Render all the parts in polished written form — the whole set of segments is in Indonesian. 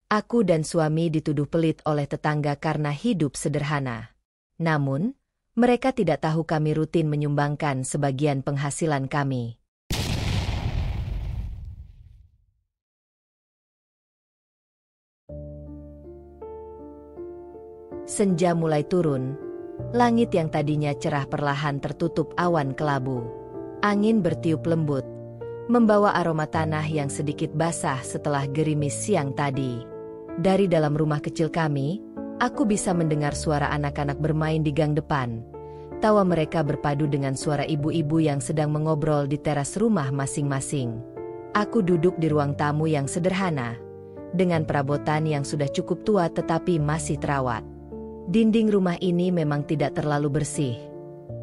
Aku dan suami dituduh pelit oleh tetangga karena hidup sederhana. Namun, mereka tidak tahu kami rutin menyumbangkan sebagian penghasilan kami. Senja mulai turun. Langit yang tadinya cerah perlahan tertutup awan kelabu. Angin bertiup lembut, membawa aroma tanah yang sedikit basah setelah gerimis siang tadi. Dari dalam rumah kecil kami, aku bisa mendengar suara anak-anak bermain di gang depan. Tawa mereka berpadu dengan suara ibu-ibu yang sedang mengobrol di teras rumah masing-masing. Aku duduk di ruang tamu yang sederhana, dengan perabotan yang sudah cukup tua tetapi masih terawat. Dinding rumah ini memang tidak terlalu bersih.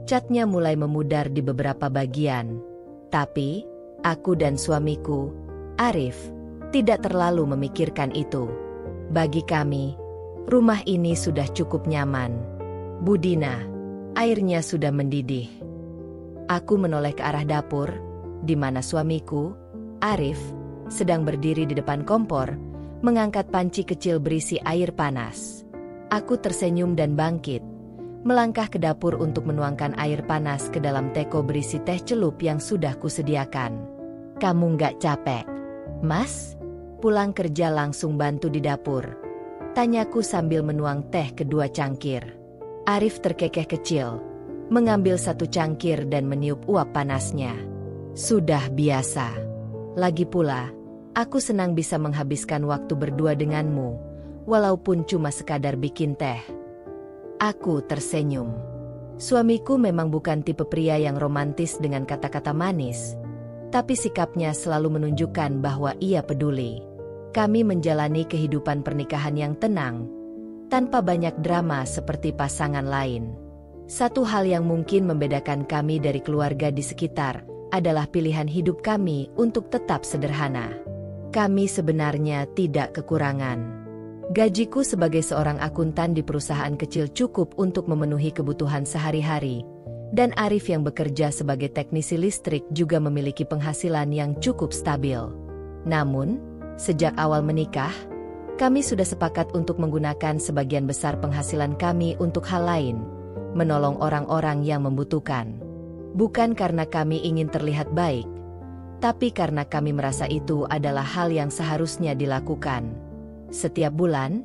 Catnya mulai memudar di beberapa bagian. Tapi, aku dan suamiku, Arif, tidak terlalu memikirkan itu. Bagi kami, rumah ini sudah cukup nyaman. Bu Dina, airnya sudah mendidih. Aku menoleh ke arah dapur, di mana suamiku, Arif, sedang berdiri di depan kompor, mengangkat panci kecil berisi air panas. Aku tersenyum dan bangkit, melangkah ke dapur untuk menuangkan air panas ke dalam teko berisi teh celup yang sudah kusediakan. Kamu nggak capek, Mas? Pulang kerja langsung bantu di dapur, tanyaku sambil menuang teh kedua cangkir. Arif terkekeh kecil, mengambil satu cangkir dan meniup uap panasnya. Sudah biasa. Lagi pula, aku senang bisa menghabiskan waktu berdua denganmu, walaupun cuma sekadar bikin teh. Aku tersenyum. Suamiku memang bukan tipe pria yang romantis dengan kata-kata manis, tapi sikapnya selalu menunjukkan bahwa ia peduli. Kami menjalani kehidupan pernikahan yang tenang, tanpa banyak drama seperti pasangan lain. Satu hal yang mungkin membedakan kami dari keluarga di sekitar adalah pilihan hidup kami untuk tetap sederhana. Kami sebenarnya tidak kekurangan. Gajiku sebagai seorang akuntan di perusahaan kecil cukup untuk memenuhi kebutuhan sehari-hari, dan Arif yang bekerja sebagai teknisi listrik juga memiliki penghasilan yang cukup stabil. Namun, sejak awal menikah, kami sudah sepakat untuk menggunakan sebagian besar penghasilan kami untuk hal lain, menolong orang-orang yang membutuhkan. Bukan karena kami ingin terlihat baik, tapi karena kami merasa itu adalah hal yang seharusnya dilakukan. Setiap bulan,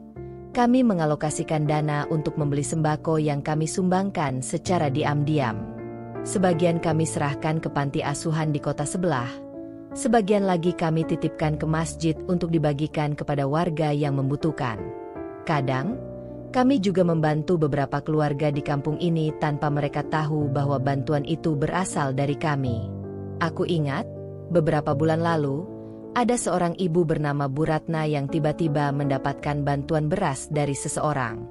kami mengalokasikan dana untuk membeli sembako yang kami sumbangkan secara diam-diam. Sebagian kami serahkan ke panti asuhan di kota sebelah. Sebagian lagi kami titipkan ke masjid untuk dibagikan kepada warga yang membutuhkan. Kadang, kami juga membantu beberapa keluarga di kampung ini tanpa mereka tahu bahwa bantuan itu berasal dari kami. Aku ingat, beberapa bulan lalu, ada seorang ibu bernama Bu Ratna yang tiba-tiba mendapatkan bantuan beras dari seseorang.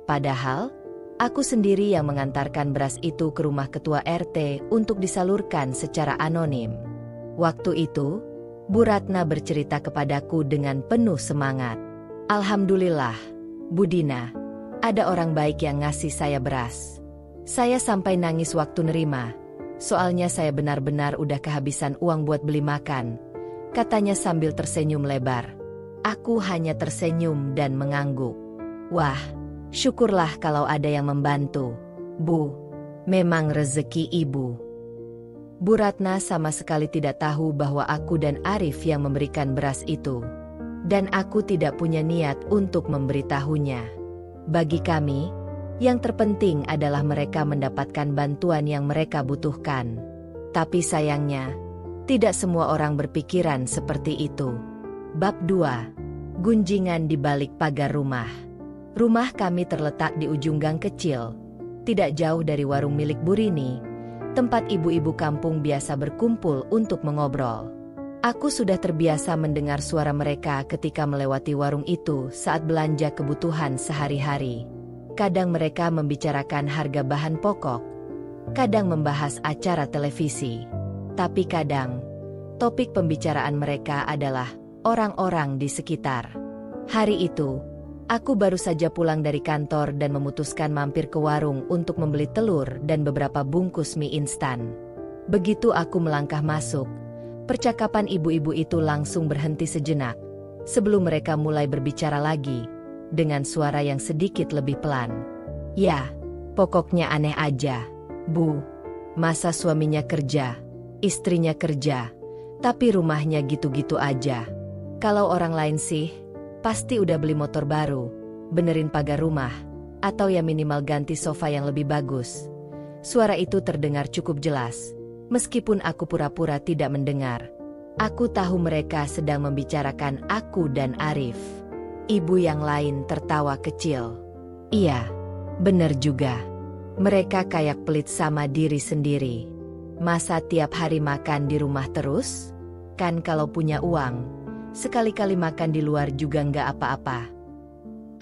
Padahal, aku sendiri yang mengantarkan beras itu ke rumah ketua RT untuk disalurkan secara anonim. Waktu itu, Bu Ratna bercerita kepadaku dengan penuh semangat. Alhamdulillah, Bu Dina, ada orang baik yang ngasih saya beras. Saya sampai nangis waktu nerima, soalnya saya benar-benar udah kehabisan uang buat beli makan, katanya sambil tersenyum lebar. Aku hanya tersenyum dan mengangguk. Wah, syukurlah kalau ada yang membantu, Bu. Memang rezeki Ibu. Bu Ratna sama sekali tidak tahu bahwa aku dan Arif yang memberikan beras itu. Dan aku tidak punya niat untuk memberitahunya. Bagi kami, yang terpenting adalah mereka mendapatkan bantuan yang mereka butuhkan. Tapi sayangnya, tidak semua orang berpikiran seperti itu. Bab 2. Gunjingan di balik pagar rumah. Rumah kami terletak di ujung gang kecil, tidak jauh dari warung milik Bu Rini, tempat ibu-ibu kampung biasa berkumpul untuk mengobrol. Aku sudah terbiasa mendengar suara mereka ketika melewati warung itu saat belanja kebutuhan sehari-hari. Kadang mereka membicarakan harga bahan pokok, kadang membahas acara televisi. Tapi kadang, topik pembicaraan mereka adalah orang-orang di sekitar. Hari itu, aku baru saja pulang dari kantor dan memutuskan mampir ke warung untuk membeli telur dan beberapa bungkus mie instan. Begitu aku melangkah masuk, percakapan ibu-ibu itu langsung berhenti sejenak. sebelum mereka mulai berbicara lagi, dengan suara yang sedikit lebih pelan. "Ya, pokoknya aneh aja, Bu. Masa suaminya kerja, istrinya kerja, tapi rumahnya gitu-gitu aja. Kalau orang lain sih, pasti udah beli motor baru, benerin pagar rumah, atau ya minimal ganti sofa yang lebih bagus." Suara itu terdengar cukup jelas, meskipun aku pura-pura tidak mendengar. Aku tahu mereka sedang membicarakan aku dan Arif. Ibu yang lain tertawa kecil. "Iya, bener juga. Mereka kayak pelit sama diri sendiri. Masa tiap hari makan di rumah terus? Kan kalau punya uang, sekali-kali makan di luar juga nggak apa-apa."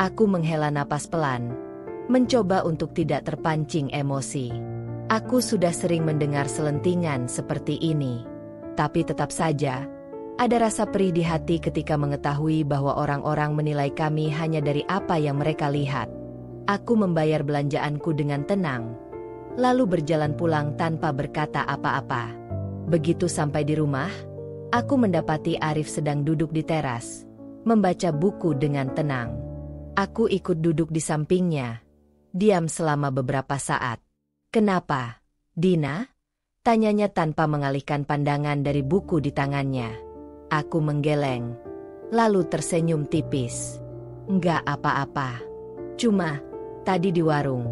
Aku menghela napas pelan, mencoba untuk tidak terpancing emosi. Aku sudah sering mendengar selentingan seperti ini. Tapi tetap saja, ada rasa perih di hati ketika mengetahui bahwa orang-orang menilai kami hanya dari apa yang mereka lihat. Aku membayar belanjaanku dengan tenang, lalu berjalan pulang tanpa berkata apa-apa. Begitu sampai di rumah, aku mendapati Arif sedang duduk di teras, membaca buku dengan tenang. Aku ikut duduk di sampingnya, diam selama beberapa saat. "Kenapa, Dina?" tanyanya tanpa mengalihkan pandangan dari buku di tangannya. Aku menggeleng, lalu tersenyum tipis. "Nggak apa-apa. Cuma, tadi di warung,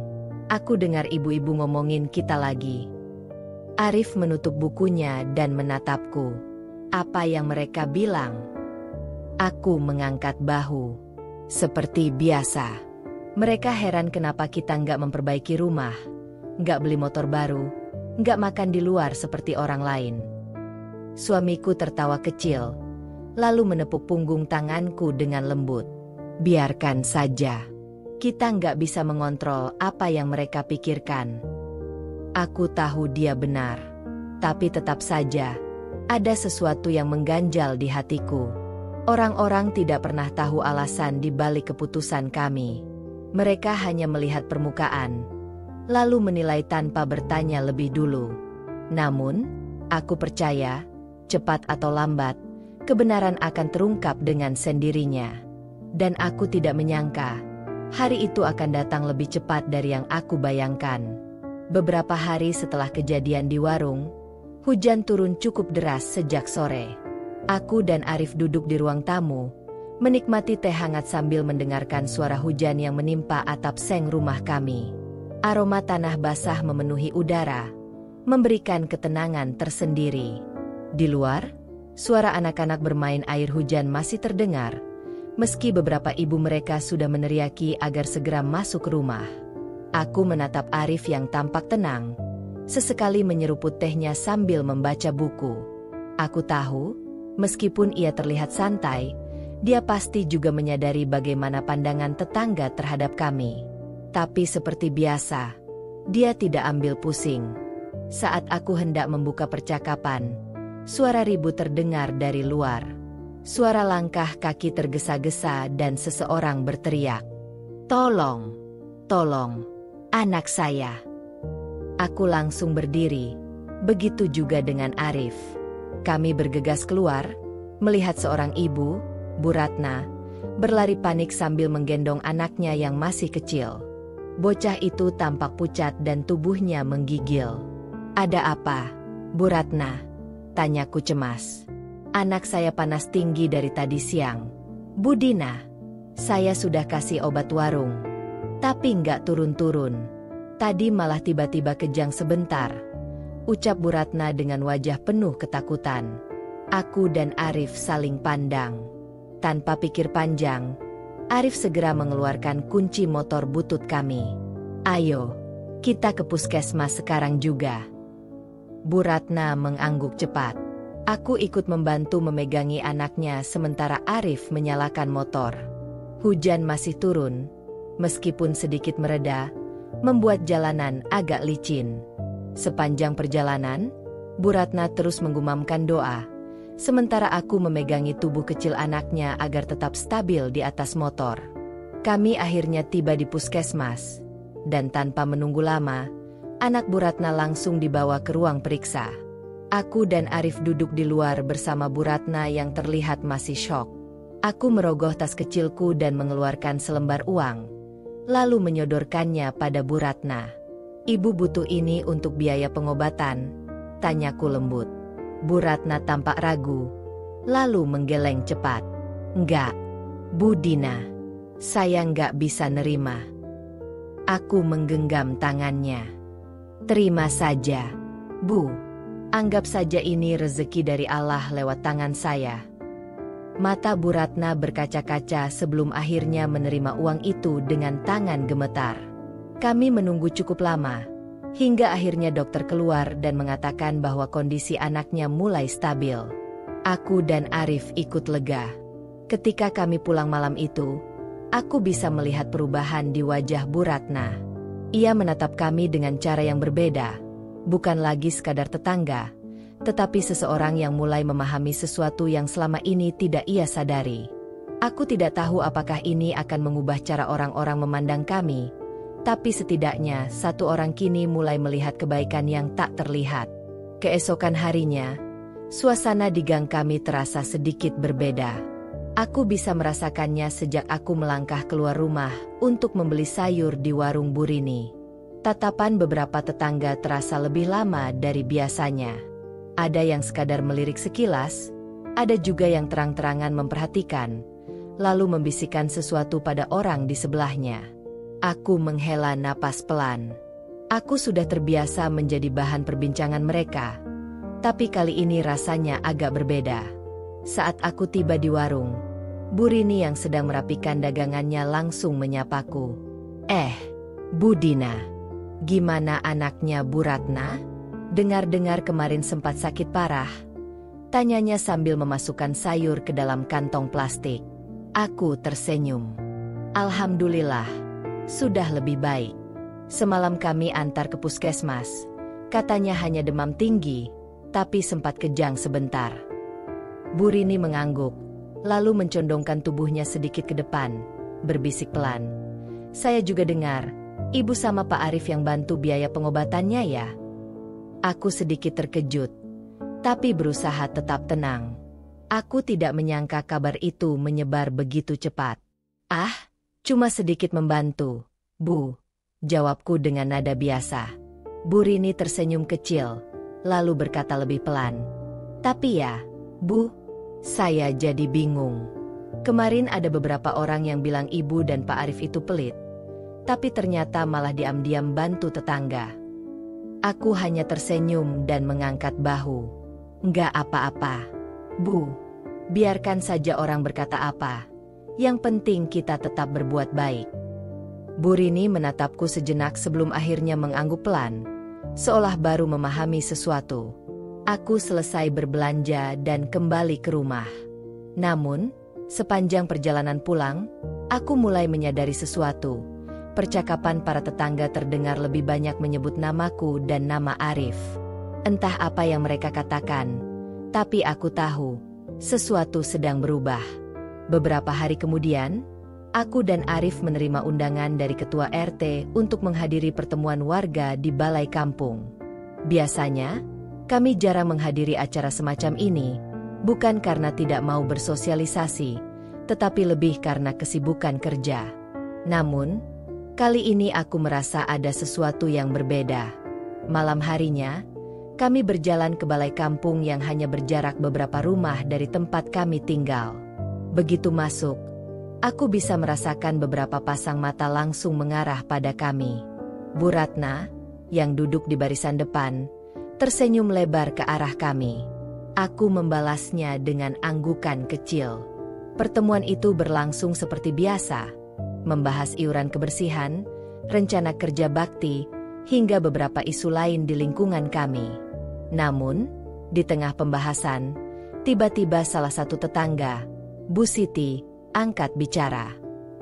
aku dengar ibu-ibu ngomongin kita lagi." Arif menutup bukunya dan menatapku. "Apa yang mereka bilang?" Aku mengangkat bahu. "Seperti biasa. Mereka heran kenapa kita nggak memperbaiki rumah, nggak beli motor baru, nggak makan di luar seperti orang lain." Suamiku tertawa kecil, lalu menepuk punggung tanganku dengan lembut. "Biarkan saja. Kita nggak bisa mengontrol apa yang mereka pikirkan." Aku tahu dia benar, tapi tetap saja, ada sesuatu yang mengganjal di hatiku. Orang-orang tidak pernah tahu alasan di balik keputusan kami. Mereka hanya melihat permukaan, lalu menilai tanpa bertanya lebih dulu. Namun, aku percaya, cepat atau lambat, kebenaran akan terungkap dengan sendirinya. Dan aku tidak menyangka, hari itu akan datang lebih cepat dari yang aku bayangkan. Beberapa hari setelah kejadian di warung, hujan turun cukup deras sejak sore. Aku dan Arif duduk di ruang tamu, menikmati teh hangat sambil mendengarkan suara hujan yang menimpa atap seng rumah kami. Aroma tanah basah memenuhi udara, memberikan ketenangan tersendiri. Di luar, suara anak-anak bermain air hujan masih terdengar, meski beberapa ibu mereka sudah meneriaki agar segera masuk rumah. Aku menatap Arif yang tampak tenang, sesekali menyeruput tehnya sambil membaca buku. Aku tahu, meskipun ia terlihat santai, dia pasti juga menyadari bagaimana pandangan tetangga terhadap kami. Tapi seperti biasa, dia tidak ambil pusing. Saat aku hendak membuka percakapan, suara ribut terdengar dari luar. Suara langkah kaki tergesa-gesa dan seseorang berteriak, "Tolong, tolong, anak saya." Aku langsung berdiri, begitu juga dengan Arif. Kami bergegas keluar, melihat seorang ibu, Bu Ratna, berlari panik sambil menggendong anaknya yang masih kecil. Bocah itu tampak pucat dan tubuhnya menggigil. "Ada apa, Bu Ratna?" tanyaku cemas. "Anak saya panas tinggi dari tadi siang, Bu Dina. Saya sudah kasih obat warung, tapi nggak turun-turun. Tadi malah tiba-tiba kejang sebentar," ucap Bu Ratna dengan wajah penuh ketakutan. Aku dan Arif saling pandang. Tanpa pikir panjang, Arif segera mengeluarkan kunci motor butut kami. "Ayo, kita ke puskesmas sekarang juga." Bu Ratna mengangguk cepat. Aku ikut membantu memegangi anaknya sementara Arif menyalakan motor. Hujan masih turun, meskipun sedikit mereda, membuat jalanan agak licin. Sepanjang perjalanan, Bu Ratna terus menggumamkan doa, sementara aku memegangi tubuh kecil anaknya agar tetap stabil di atas motor. Kami akhirnya tiba di puskesmas, dan tanpa menunggu lama, anak Bu Ratna langsung dibawa ke ruang periksa. Aku dan Arif duduk di luar bersama Bu Ratna yang terlihat masih syok. Aku merogoh tas kecilku dan mengeluarkan selembar uang, lalu menyodorkannya pada Bu Ratna. "Ibu butuh ini untuk biaya pengobatan?" tanyaku lembut. Bu Ratna tampak ragu, lalu menggeleng cepat. "Enggak, Bu Dina. Saya enggak bisa nerima." Aku menggenggam tangannya. "Terima saja, Bu. Anggap saja ini rezeki dari Allah lewat tangan saya." Mata Bu Ratna berkaca-kaca sebelum akhirnya menerima uang itu dengan tangan gemetar. Kami menunggu cukup lama, hingga akhirnya dokter keluar dan mengatakan bahwa kondisi anaknya mulai stabil. Aku dan Arif ikut lega. Ketika kami pulang malam itu, aku bisa melihat perubahan di wajah Bu Ratna. Ia menatap kami dengan cara yang berbeda, bukan lagi sekadar tetangga, tetapi seseorang yang mulai memahami sesuatu yang selama ini tidak ia sadari. Aku tidak tahu apakah ini akan mengubah cara orang-orang memandang kami, tapi setidaknya satu orang kini mulai melihat kebaikan yang tak terlihat. Keesokan harinya, suasana di gang kami terasa sedikit berbeda. Aku bisa merasakannya sejak aku melangkah keluar rumah untuk membeli sayur di warung Bu Rini. Tatapan beberapa tetangga terasa lebih lama dari biasanya. Ada yang sekadar melirik sekilas, ada juga yang terang-terangan memperhatikan, lalu membisikkan sesuatu pada orang di sebelahnya. Aku menghela napas pelan. Aku sudah terbiasa menjadi bahan perbincangan mereka, tapi kali ini rasanya agak berbeda. Saat aku tiba di warung, Bu Rini yang sedang merapikan dagangannya langsung menyapaku. Bu Dina, gimana anaknya Bu Ratna? Dengar-dengar kemarin sempat sakit parah?" tanyanya sambil memasukkan sayur ke dalam kantong plastik. Aku tersenyum. "Alhamdulillah, sudah lebih baik. Semalam kami antar ke puskesmas. Katanya hanya demam tinggi, tapi sempat kejang sebentar." Bu Rini mengangguk, lalu mencondongkan tubuhnya sedikit ke depan, berbisik pelan. "Saya juga dengar, Ibu sama Pak Arif yang bantu biaya pengobatannya ya?" Aku sedikit terkejut, tapi berusaha tetap tenang. Aku tidak menyangka kabar itu menyebar begitu cepat. Cuma sedikit membantu, Bu," jawabku dengan nada biasa. Bu Rini tersenyum kecil, lalu berkata lebih pelan. "Tapi ya, Bu, saya jadi bingung. Kemarin ada beberapa orang yang bilang Ibu dan Pak Arif itu pelit, tapi ternyata malah diam-diam bantu tetangga." Aku hanya tersenyum dan mengangkat bahu. "Enggak apa-apa, Bu. Biarkan saja orang berkata apa. Yang penting kita tetap berbuat baik." Bu Rini menatapku sejenak sebelum akhirnya mengangguk pelan, seolah baru memahami sesuatu. Aku selesai berbelanja dan kembali ke rumah. Namun, sepanjang perjalanan pulang, aku mulai menyadari sesuatu. Percakapan para tetangga terdengar lebih banyak menyebut namaku dan nama Arif. Entah apa yang mereka katakan, tapi aku tahu, sesuatu sedang berubah. Beberapa hari kemudian, aku dan Arif menerima undangan dari ketua RT untuk menghadiri pertemuan warga di balai kampung. Biasanya, kami jarang menghadiri acara semacam ini, bukan karena tidak mau bersosialisasi, tetapi lebih karena kesibukan kerja. Namun, kali ini aku merasa ada sesuatu yang berbeda. Malam harinya, kami berjalan ke balai kampung yang hanya berjarak beberapa rumah dari tempat kami tinggal. Begitu masuk, aku bisa merasakan beberapa pasang mata langsung mengarah pada kami. Bu Ratna, yang duduk di barisan depan, tersenyum lebar ke arah kami. Aku membalasnya dengan anggukan kecil. Pertemuan itu berlangsung seperti biasa, membahas iuran kebersihan, rencana kerja bakti, hingga beberapa isu lain di lingkungan kami. Namun, di tengah pembahasan, tiba-tiba salah satu tetangga, Bu Siti, angkat bicara.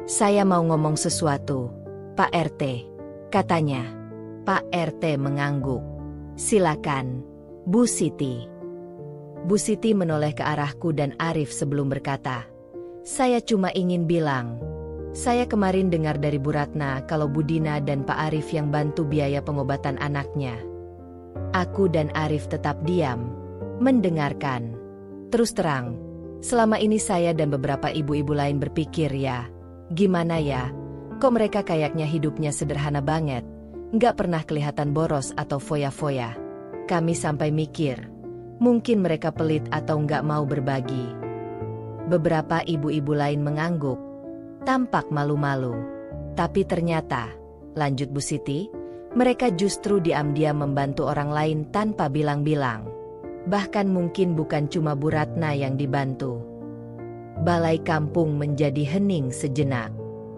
"Saya mau ngomong sesuatu, Pak RT," katanya. Pak RT mengangguk. "Silakan, Bu Siti." Bu Siti menoleh ke arahku dan Arif sebelum berkata, "Saya cuma ingin bilang, saya kemarin dengar dari Bu Ratna kalau Bu Dina dan Pak Arif yang bantu biaya pengobatan anaknya." Aku dan Arif tetap diam, mendengarkan. Terus terang, Selama ini saya dan beberapa ibu-ibu lain berpikir ya, gimana ya, kok mereka kayaknya hidupnya sederhana banget, nggak pernah kelihatan boros atau foya-foya. Kami sampai mikir, mungkin mereka pelit atau nggak mau berbagi. Beberapa ibu-ibu lain mengangguk, tampak malu-malu. Tapi ternyata, lanjut Bu Siti, mereka justru diam-diam membantu orang lain tanpa bilang-bilang. Bahkan mungkin bukan cuma Bu Ratna yang dibantu. Balai kampung menjadi hening sejenak.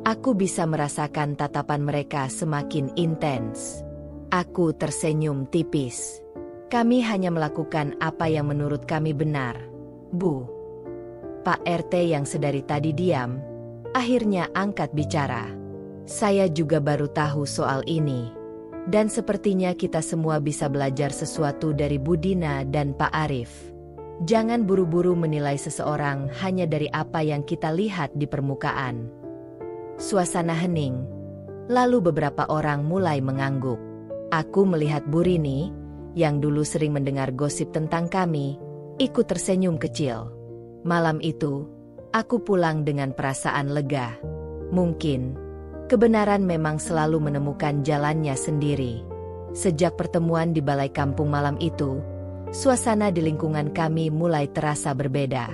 Aku bisa merasakan tatapan mereka semakin intens. Aku tersenyum tipis. Kami hanya melakukan apa yang menurut kami benar, Bu. Pak RT yang sedari tadi diam, akhirnya angkat bicara. Saya juga baru tahu soal ini. Dan sepertinya kita semua bisa belajar sesuatu dari Bu Dina dan Pak Arif. Jangan buru-buru menilai seseorang hanya dari apa yang kita lihat di permukaan. Suasana hening, lalu beberapa orang mulai mengangguk. Aku melihat Bu Rini, yang dulu sering mendengar gosip tentang kami, ikut tersenyum kecil. Malam itu, aku pulang dengan perasaan lega. Mungkin kebenaran memang selalu menemukan jalannya sendiri. Sejak pertemuan di balai kampung malam itu, suasana di lingkungan kami mulai terasa berbeda.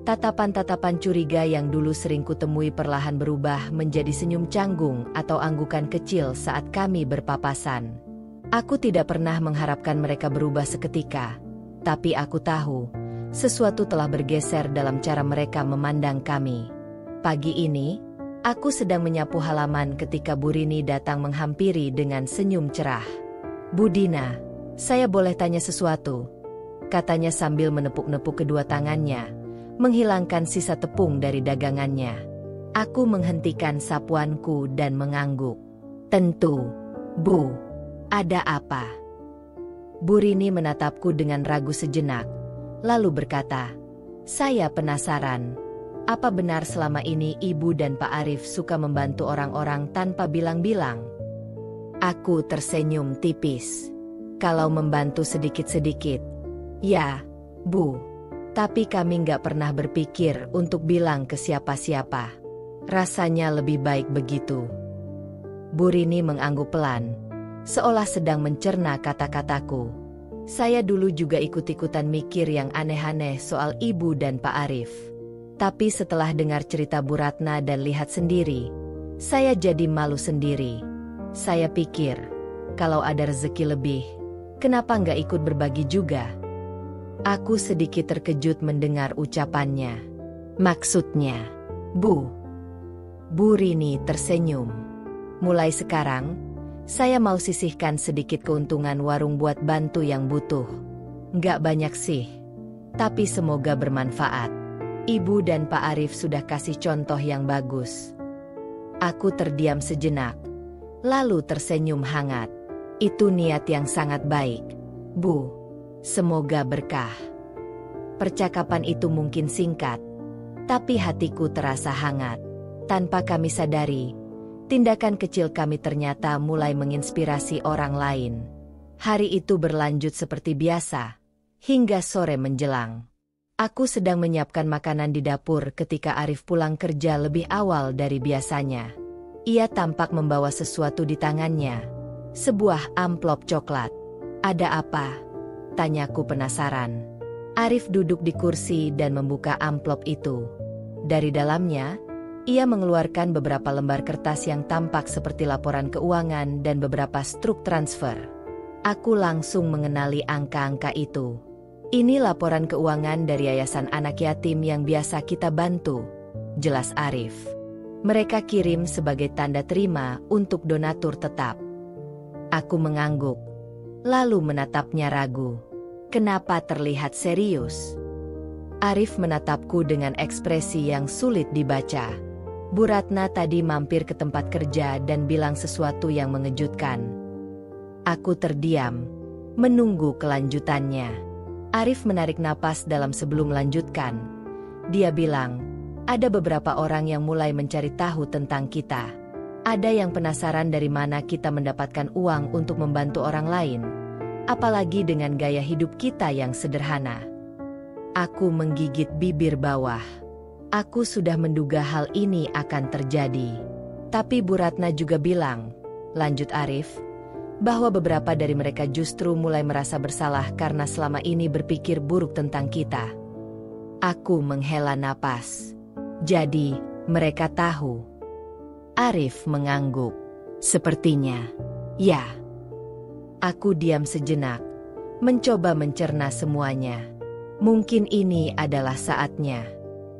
Tatapan-tatapan curiga yang dulu sering kutemui perlahan berubah menjadi senyum canggung atau anggukan kecil saat kami berpapasan. Aku tidak pernah mengharapkan mereka berubah seketika, tapi aku tahu, sesuatu telah bergeser dalam cara mereka memandang kami. Pagi ini, aku sedang menyapu halaman ketika Bu Rini datang menghampiri dengan senyum cerah. Bu Dina, saya boleh tanya sesuatu? Katanya sambil menepuk-nepuk kedua tangannya, menghilangkan sisa tepung dari dagangannya. Aku menghentikan sapuanku dan mengangguk. Tentu, Bu. Ada apa? Bu Rini menatapku dengan ragu sejenak, lalu berkata, saya penasaran. Apa benar selama ini Ibu dan Pak Arif suka membantu orang-orang tanpa bilang-bilang? Aku tersenyum tipis. Kalau membantu sedikit-sedikit, ya, Bu. Tapi kami nggak pernah berpikir untuk bilang ke siapa-siapa. Rasanya lebih baik begitu. Bu Rini mengangguk pelan, seolah sedang mencerna kata-kataku. Saya dulu juga ikut-ikutan mikir yang aneh-aneh soal Ibu dan Pak Arif. Tapi setelah dengar cerita Bu Ratna dan lihat sendiri, saya jadi malu sendiri. Saya pikir, kalau ada rezeki lebih, kenapa nggak ikut berbagi juga? Aku sedikit terkejut mendengar ucapannya. Maksudnya, Bu? Bu Rini tersenyum. Mulai sekarang, saya mau sisihkan sedikit keuntungan warung buat bantu yang butuh. Nggak banyak sih, tapi semoga bermanfaat. Ibu dan Pak Arif sudah kasih contoh yang bagus. Aku terdiam sejenak, lalu tersenyum hangat. Itu niat yang sangat baik, Bu. Semoga berkah. Percakapan itu mungkin singkat, tapi hatiku terasa hangat. Tanpa kami sadari, tindakan kecil kami ternyata mulai menginspirasi orang lain. Hari itu berlanjut seperti biasa, hingga sore menjelang. Aku sedang menyiapkan makanan di dapur ketika Arif pulang kerja lebih awal dari biasanya. Ia tampak membawa sesuatu di tangannya. Sebuah amplop coklat. Ada apa? Tanyaku penasaran. Arif duduk di kursi dan membuka amplop itu. Dari dalamnya, ia mengeluarkan beberapa lembar kertas yang tampak seperti laporan keuangan dan beberapa struk transfer. Aku langsung mengenali angka-angka itu. Ini laporan keuangan dari Yayasan Anak Yatim yang biasa kita bantu, jelas Arif. Mereka kirim sebagai tanda terima untuk donatur tetap. Aku mengangguk, lalu menatapnya ragu. Kenapa terlihat serius? Arif menatapku dengan ekspresi yang sulit dibaca. Bu Ratna tadi mampir ke tempat kerja dan bilang sesuatu yang mengejutkan. Aku terdiam, menunggu kelanjutannya. Arif menarik napas dalam sebelum melanjutkan. Dia bilang, ada beberapa orang yang mulai mencari tahu tentang kita. Ada yang penasaran dari mana kita mendapatkan uang untuk membantu orang lain. Apalagi dengan gaya hidup kita yang sederhana. Aku menggigit bibir bawah. Aku sudah menduga hal ini akan terjadi. Tapi Bu Ratna juga bilang, lanjut Arif, bahwa beberapa dari mereka justru mulai merasa bersalah karena selama ini berpikir buruk tentang kita. Aku menghela napas. Jadi, mereka tahu. Arif mengangguk. Sepertinya. Ya. Aku diam sejenak, mencoba mencerna semuanya. Mungkin ini adalah saatnya.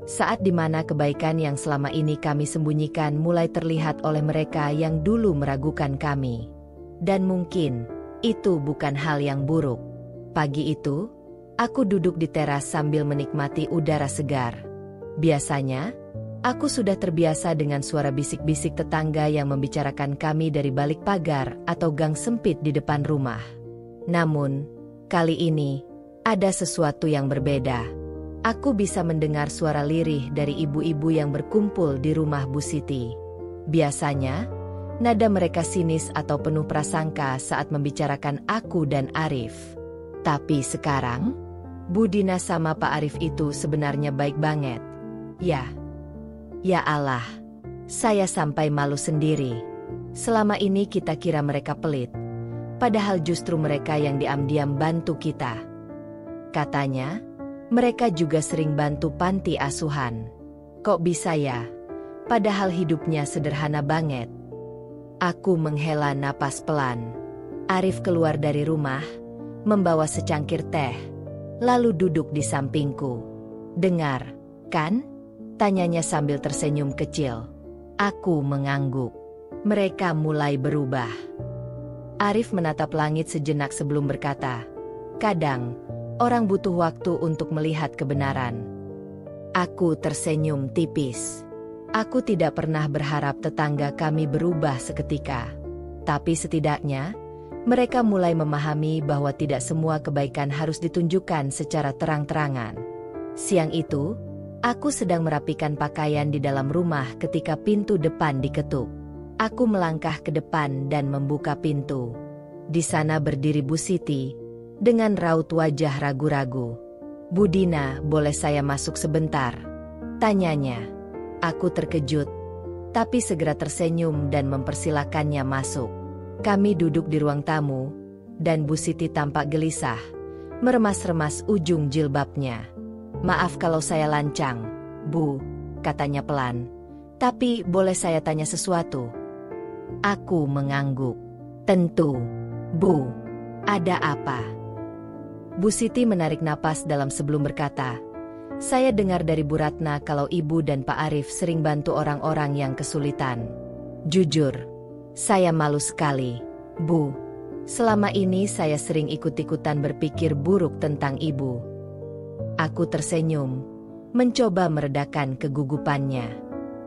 Saat di mana kebaikan yang selama ini kami sembunyikan mulai terlihat oleh mereka yang dulu meragukan kami. Dan mungkin, itu bukan hal yang buruk. Pagi itu, aku duduk di teras sambil menikmati udara segar. Biasanya, aku sudah terbiasa dengan suara bisik-bisik tetangga yang membicarakan kami dari balik pagar atau gang sempit di depan rumah. Namun, kali ini, ada sesuatu yang berbeda. Aku bisa mendengar suara lirih dari ibu-ibu yang berkumpul di rumah Bu Siti. Biasanya, nada mereka sinis atau penuh prasangka saat membicarakan aku dan Arif. Tapi sekarang, Bu Dina sama Pak Arif itu sebenarnya baik banget. Ya Allah, saya sampai malu sendiri. Selama ini kita kira mereka pelit, padahal justru mereka yang diam-diam bantu kita. Katanya, mereka juga sering bantu panti asuhan. Kok bisa ya? Padahal hidupnya sederhana banget. Aku menghela napas pelan. Arif keluar dari rumah, membawa secangkir teh, lalu duduk di sampingku. Dengar, kan? Tanyanya sambil tersenyum kecil. Aku mengangguk. Mereka mulai berubah. Arif menatap langit sejenak sebelum berkata, kadang, orang butuh waktu untuk melihat kebenaran. Aku tersenyum tipis. Aku tidak pernah berharap tetangga kami berubah seketika. Tapi setidaknya, mereka mulai memahami bahwa tidak semua kebaikan harus ditunjukkan secara terang-terangan. Siang itu, aku sedang merapikan pakaian di dalam rumah ketika pintu depan diketuk. Aku melangkah ke depan dan membuka pintu. Di sana berdiri Bu Siti, dengan raut wajah ragu-ragu. Bu Dina, boleh saya masuk sebentar? Tanyanya. Aku terkejut, tapi segera tersenyum dan mempersilakannya masuk. Kami duduk di ruang tamu, dan Bu Siti tampak gelisah, meremas-remas ujung jilbabnya. Maaf kalau saya lancang, Bu, katanya pelan. Tapi boleh saya tanya sesuatu? Aku mengangguk. Tentu, Bu. Ada apa? Bu Siti menarik napas dalam sebelum berkata, saya dengar dari Bu Ratna kalau Ibu dan Pak Arif sering bantu orang-orang yang kesulitan. Jujur, saya malu sekali, Bu. Selama ini saya sering ikut-ikutan berpikir buruk tentang Ibu. Aku tersenyum, mencoba meredakan kegugupannya.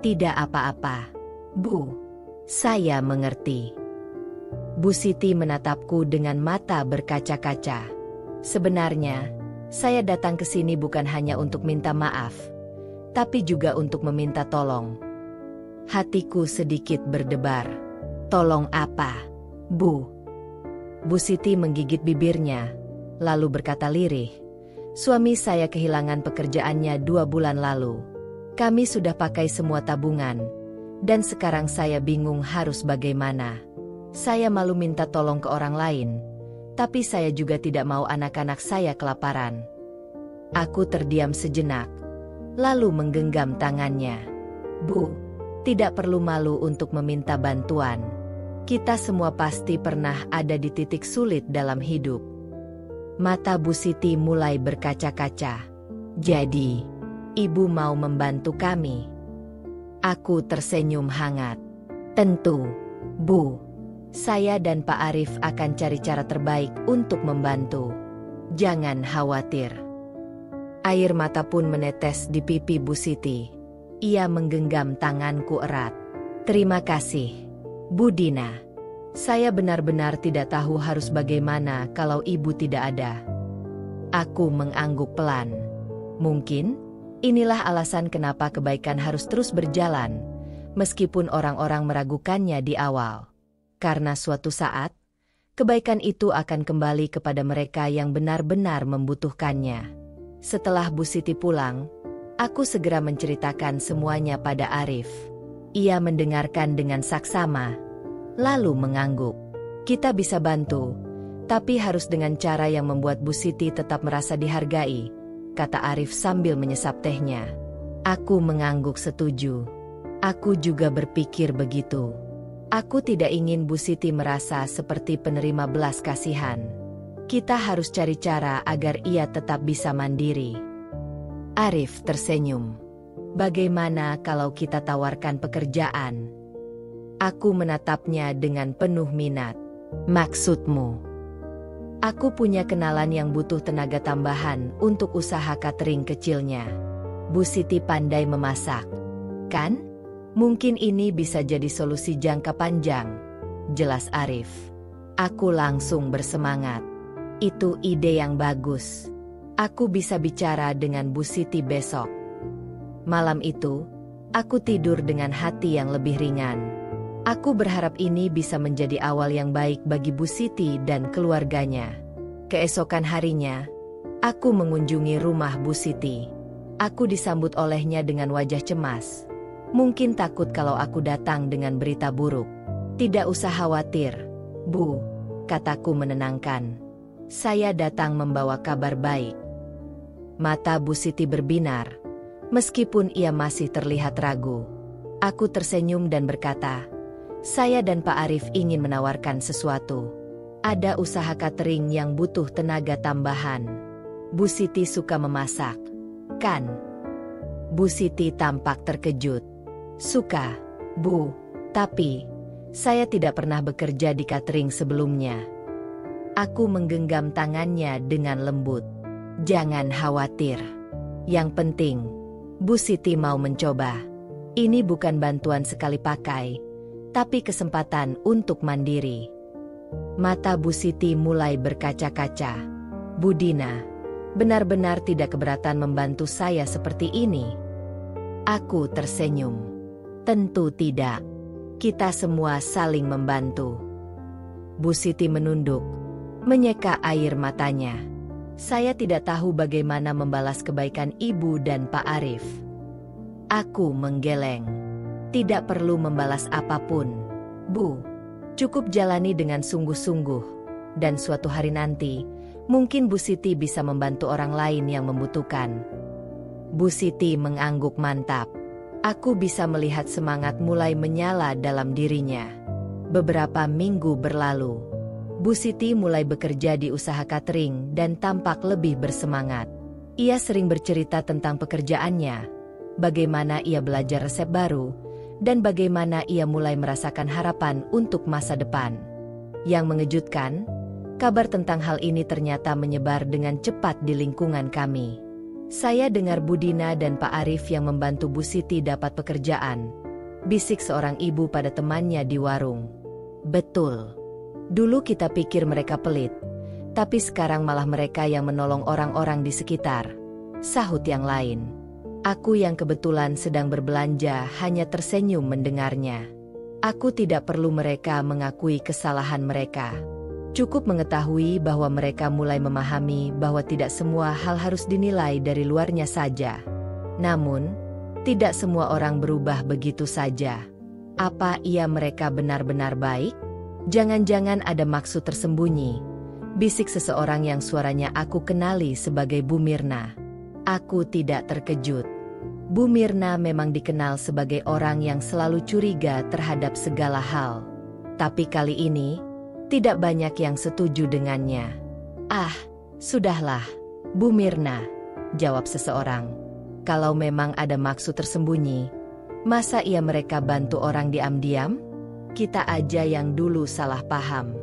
Tidak apa-apa, Bu. Saya mengerti. Bu Siti menatapku dengan mata berkaca-kaca. Sebenarnya, saya datang ke sini bukan hanya untuk minta maaf, tapi juga untuk meminta tolong. Hatiku sedikit berdebar. Tolong apa, Bu? Bu Siti menggigit bibirnya, lalu berkata lirih, suami saya kehilangan pekerjaannya 2 bulan lalu. Kami sudah pakai semua tabungan, dan sekarang saya bingung harus bagaimana. Saya malu minta tolong ke orang lain, tapi saya juga tidak mau anak-anak saya kelaparan. Aku terdiam sejenak, lalu menggenggam tangannya. Bu, tidak perlu malu untuk meminta bantuan. Kita semua pasti pernah ada di titik sulit dalam hidup. Mata Bu Siti mulai berkaca-kaca. Jadi, Ibu mau membantu kami? Aku tersenyum hangat. Tentu, Bu. Saya dan Pak Arif akan cari cara terbaik untuk membantu. Jangan khawatir. Air mata pun menetes di pipi Bu Siti. Ia menggenggam tanganku erat. Terima kasih, Bu Dina. Saya benar-benar tidak tahu harus bagaimana kalau Ibu tidak ada. Aku mengangguk pelan. Mungkin inilah alasan kenapa kebaikan harus terus berjalan, meskipun orang-orang meragukannya di awal. Karena suatu saat, kebaikan itu akan kembali kepada mereka yang benar-benar membutuhkannya. Setelah Bu Siti pulang, aku segera menceritakan semuanya pada Arif. Ia mendengarkan dengan saksama, lalu mengangguk. Kita bisa bantu, tapi harus dengan cara yang membuat Bu Siti tetap merasa dihargai, kata Arif sambil menyesap tehnya. Aku mengangguk setuju. Aku juga berpikir begitu. Aku tidak ingin Bu Siti merasa seperti penerima belas kasihan. Kita harus cari cara agar ia tetap bisa mandiri. Arif tersenyum. Bagaimana kalau kita tawarkan pekerjaan? Aku menatapnya dengan penuh minat. Maksudmu? Aku punya kenalan yang butuh tenaga tambahan untuk usaha catering kecilnya. Bu Siti pandai memasak, kan? Mungkin ini bisa jadi solusi jangka panjang, jelas Arif. Aku langsung bersemangat. Itu ide yang bagus. Aku bisa bicara dengan Bu Siti besok. Malam itu, aku tidur dengan hati yang lebih ringan. Aku berharap ini bisa menjadi awal yang baik bagi Bu Siti dan keluarganya. Keesokan harinya, aku mengunjungi rumah Bu Siti. Aku disambut olehnya dengan wajah cemas. Mungkin takut kalau aku datang dengan berita buruk. Tidak usah khawatir, Bu, kataku menenangkan. Saya datang membawa kabar baik. Mata Bu Siti berbinar, meskipun ia masih terlihat ragu. Aku tersenyum dan berkata, saya dan Pak Arif ingin menawarkan sesuatu. Ada usaha catering yang butuh tenaga tambahan. Bu Siti suka memasak, kan? Bu Siti tampak terkejut. Suka, Bu, tapi saya tidak pernah bekerja di catering sebelumnya. Aku menggenggam tangannya dengan lembut. Jangan khawatir. Yang penting, Bu Siti mau mencoba. Ini bukan bantuan sekali pakai, tapi kesempatan untuk mandiri. Mata Bu Siti mulai berkaca-kaca. Bu Dina, benar-benar tidak keberatan membantu saya seperti ini? Aku tersenyum. Tentu tidak. Kita semua saling membantu. Bu Siti menunduk, menyeka air matanya. Saya tidak tahu bagaimana membalas kebaikan Ibu dan Pak Arif. Aku menggeleng. Tidak perlu membalas apapun, Bu. Cukup jalani dengan sungguh-sungguh. Dan suatu hari nanti, mungkin Bu Siti bisa membantu orang lain yang membutuhkan. Bu Siti mengangguk mantap. Aku bisa melihat semangat mulai menyala dalam dirinya. Beberapa minggu berlalu, Bu Siti mulai bekerja di usaha catering dan tampak lebih bersemangat. Ia sering bercerita tentang pekerjaannya, bagaimana ia belajar resep baru, dan bagaimana ia mulai merasakan harapan untuk masa depan. Yang mengejutkan, kabar tentang hal ini ternyata menyebar dengan cepat di lingkungan kami. Saya dengar Bu Dina dan Pak Arif yang membantu Bu Siti dapat pekerjaan, bisik seorang ibu pada temannya di warung. Betul. Dulu kita pikir mereka pelit, tapi sekarang malah mereka yang menolong orang-orang di sekitar, sahut yang lain. Aku yang kebetulan sedang berbelanja hanya tersenyum mendengarnya. Aku tidak perlu mereka mengakui kesalahan mereka. Cukup mengetahui bahwa mereka mulai memahami bahwa tidak semua hal harus dinilai dari luarnya saja. Namun, tidak semua orang berubah begitu saja. Apa iya mereka benar-benar baik? Jangan-jangan ada maksud tersembunyi, bisik seseorang yang suaranya aku kenali sebagai Bu Mirna. Aku tidak terkejut. Bu Mirna memang dikenal sebagai orang yang selalu curiga terhadap segala hal. Tapi kali ini, tidak banyak yang setuju dengannya. Ah, sudahlah, Bu Mirna, jawab seseorang. Kalau memang ada maksud tersembunyi, masa iya mereka bantu orang diam-diam? Kita aja yang dulu salah paham.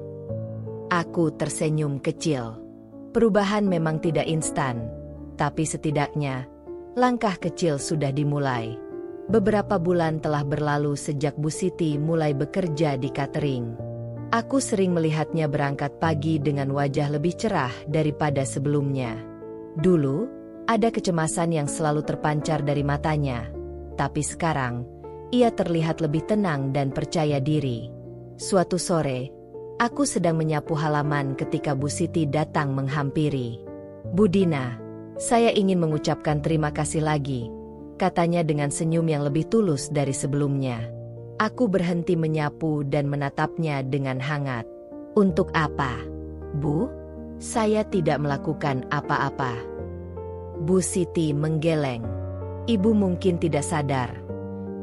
Aku tersenyum kecil. Perubahan memang tidak instan, tapi setidaknya, langkah kecil sudah dimulai. Beberapa bulan telah berlalu sejak Bu Siti mulai bekerja di catering. Aku sering melihatnya berangkat pagi dengan wajah lebih cerah daripada sebelumnya. Dulu, ada kecemasan yang selalu terpancar dari matanya. Tapi sekarang, ia terlihat lebih tenang dan percaya diri. Suatu sore, aku sedang menyapu halaman ketika Bu Siti datang menghampiri. Bu Dina, Saya ingin mengucapkan terima kasih lagi, katanya dengan senyum yang lebih tulus dari sebelumnya. Aku berhenti menyapu dan menatapnya dengan hangat. Untuk apa, Bu? Saya tidak melakukan apa-apa. Bu Siti menggeleng. Ibu mungkin tidak sadar,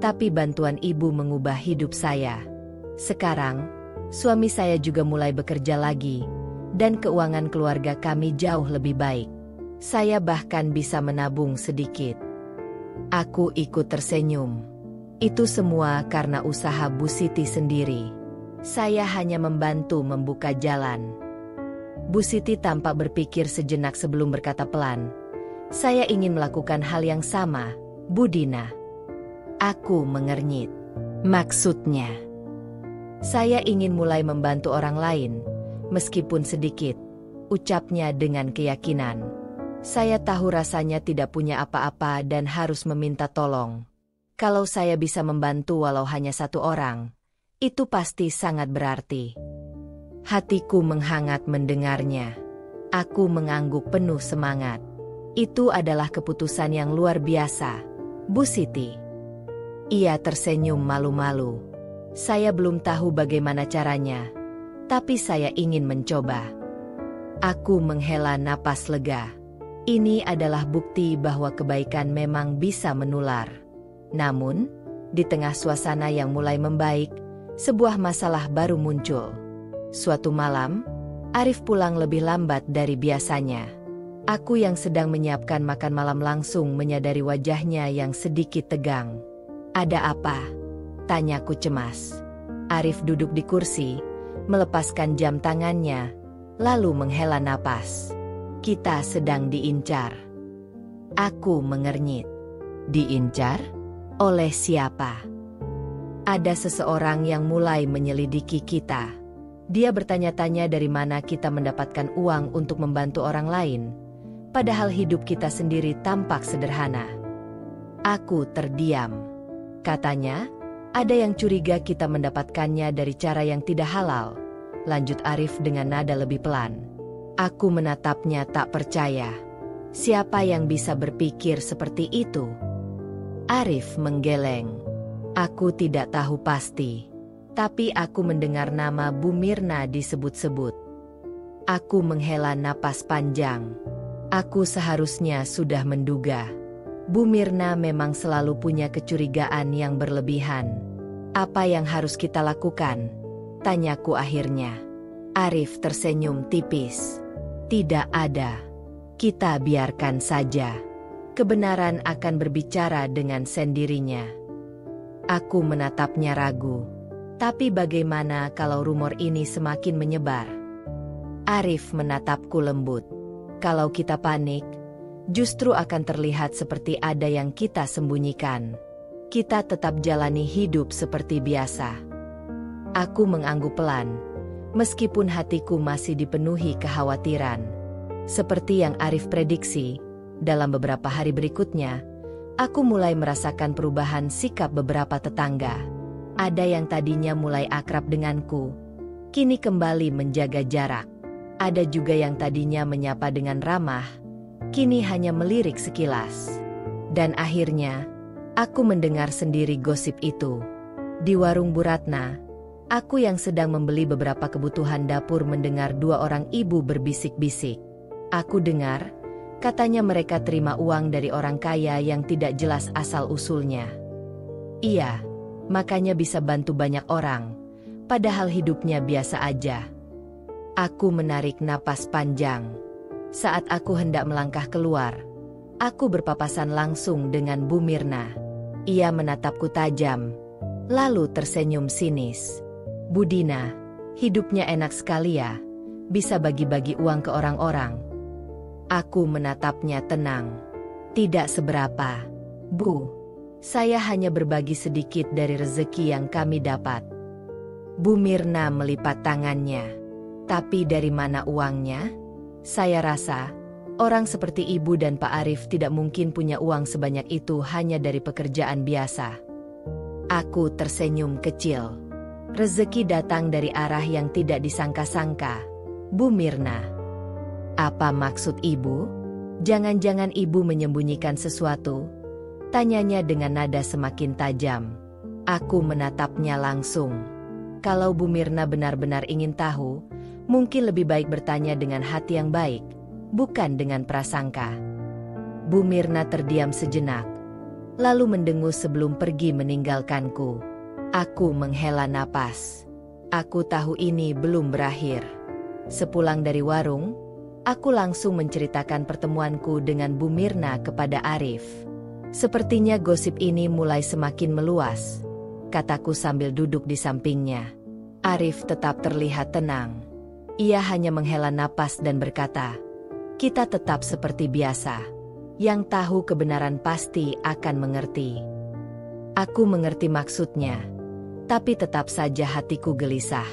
tapi bantuan ibu mengubah hidup saya. Sekarang, suami saya juga mulai bekerja lagi, dan keuangan keluarga kami jauh lebih baik. Saya bahkan bisa menabung sedikit. Aku ikut tersenyum. Itu semua karena usaha Bu Siti sendiri. Saya hanya membantu membuka jalan. Bu Siti tampak berpikir sejenak sebelum berkata pelan. Saya ingin melakukan hal yang sama, Bu Dina. Aku mengernyit. Maksudnya? Saya ingin mulai membantu orang lain, meskipun sedikit, ucapnya dengan keyakinan. Saya tahu rasanya tidak punya apa-apa dan harus meminta tolong. Kalau saya bisa membantu walau hanya satu orang, itu pasti sangat berarti. Hatiku menghangat mendengarnya. Aku mengangguk penuh semangat. Itu adalah keputusan yang luar biasa, Bu Siti. Ia tersenyum malu-malu. Saya belum tahu bagaimana caranya, tapi saya ingin mencoba. Aku menghela napas lega. Ini adalah bukti bahwa kebaikan memang bisa menular. Namun, di tengah suasana yang mulai membaik, sebuah masalah baru muncul. Suatu malam, Arif pulang lebih lambat dari biasanya. Aku yang sedang menyiapkan makan malam langsung menyadari wajahnya yang sedikit tegang. Ada apa? Tanyaku cemas. Arif duduk di kursi, melepaskan jam tangannya, lalu menghela napas. Kita sedang diincar. Aku mengernyit. Diincar? Oleh siapa? Ada seseorang yang mulai menyelidiki kita. Dia bertanya-tanya dari mana kita mendapatkan uang untuk membantu orang lain, padahal hidup kita sendiri tampak sederhana. Aku terdiam. Katanya, ada yang curiga kita mendapatkannya dari cara yang tidak halal. Lanjut Arif dengan nada lebih pelan. Aku menatapnya tak percaya. Siapa yang bisa berpikir seperti itu? Arif menggeleng. Aku tidak tahu pasti, tapi aku mendengar nama Bu Mirna disebut-sebut. Aku menghela napas panjang. Aku seharusnya sudah menduga. Bu Mirna memang selalu punya kecurigaan yang berlebihan. Apa yang harus kita lakukan? Tanyaku akhirnya. Arif tersenyum tipis. Tidak ada. Kita biarkan saja. Kebenaran akan berbicara dengan sendirinya. Aku menatapnya ragu. Tapi bagaimana kalau rumor ini semakin menyebar? Arif menatapku lembut. Kalau kita panik, justru akan terlihat seperti ada yang kita sembunyikan. Kita tetap jalani hidup seperti biasa. Aku mengangguk pelan, meskipun hatiku masih dipenuhi kekhawatiran. Seperti yang Arif prediksi, dalam beberapa hari berikutnya, aku mulai merasakan perubahan sikap beberapa tetangga. Ada yang tadinya mulai akrab denganku, kini kembali menjaga jarak. Ada juga yang tadinya menyapa dengan ramah, kini hanya melirik sekilas. Dan akhirnya, aku mendengar sendiri gosip itu. Di warung Bu Ratna, aku yang sedang membeli beberapa kebutuhan dapur mendengar dua orang ibu berbisik-bisik. Aku dengar, katanya mereka terima uang dari orang kaya yang tidak jelas asal-usulnya. Iya, makanya bisa bantu banyak orang, padahal hidupnya biasa aja. Aku menarik napas panjang. Saat aku hendak melangkah keluar, aku berpapasan langsung dengan Bu Mirna. Ia menatapku tajam, lalu tersenyum sinis. Bu Dina, hidupnya enak sekali ya, bisa bagi-bagi uang ke orang-orang. Aku menatapnya tenang. Tidak seberapa, Bu. Saya hanya berbagi sedikit dari rezeki yang kami dapat. Bu Mirna melipat tangannya. Tapi dari mana uangnya? Saya rasa, orang seperti Ibu dan Pak Arif tidak mungkin punya uang sebanyak itu hanya dari pekerjaan biasa. Aku tersenyum kecil. Rezeki datang dari arah yang tidak disangka-sangka. Bu Mirna. Apa maksud Ibu? Jangan-jangan ibu menyembunyikan sesuatu? Tanyanya dengan nada semakin tajam. Aku menatapnya langsung. Kalau Bu Mirna benar-benar ingin tahu, mungkin lebih baik bertanya dengan hati yang baik, bukan dengan prasangka. Bu Mirna terdiam sejenak, lalu mendengus sebelum pergi meninggalkanku. Aku menghela napas. Aku tahu ini belum berakhir. Sepulang dari warung, aku langsung menceritakan pertemuanku dengan Bu Mirna kepada Arif. Sepertinya gosip ini mulai semakin meluas, kataku sambil duduk di sampingnya. Arif tetap terlihat tenang. Ia hanya menghela napas dan berkata, "Kita tetap seperti biasa. Yang tahu kebenaran pasti akan mengerti." Aku mengerti maksudnya, tapi tetap saja hatiku gelisah.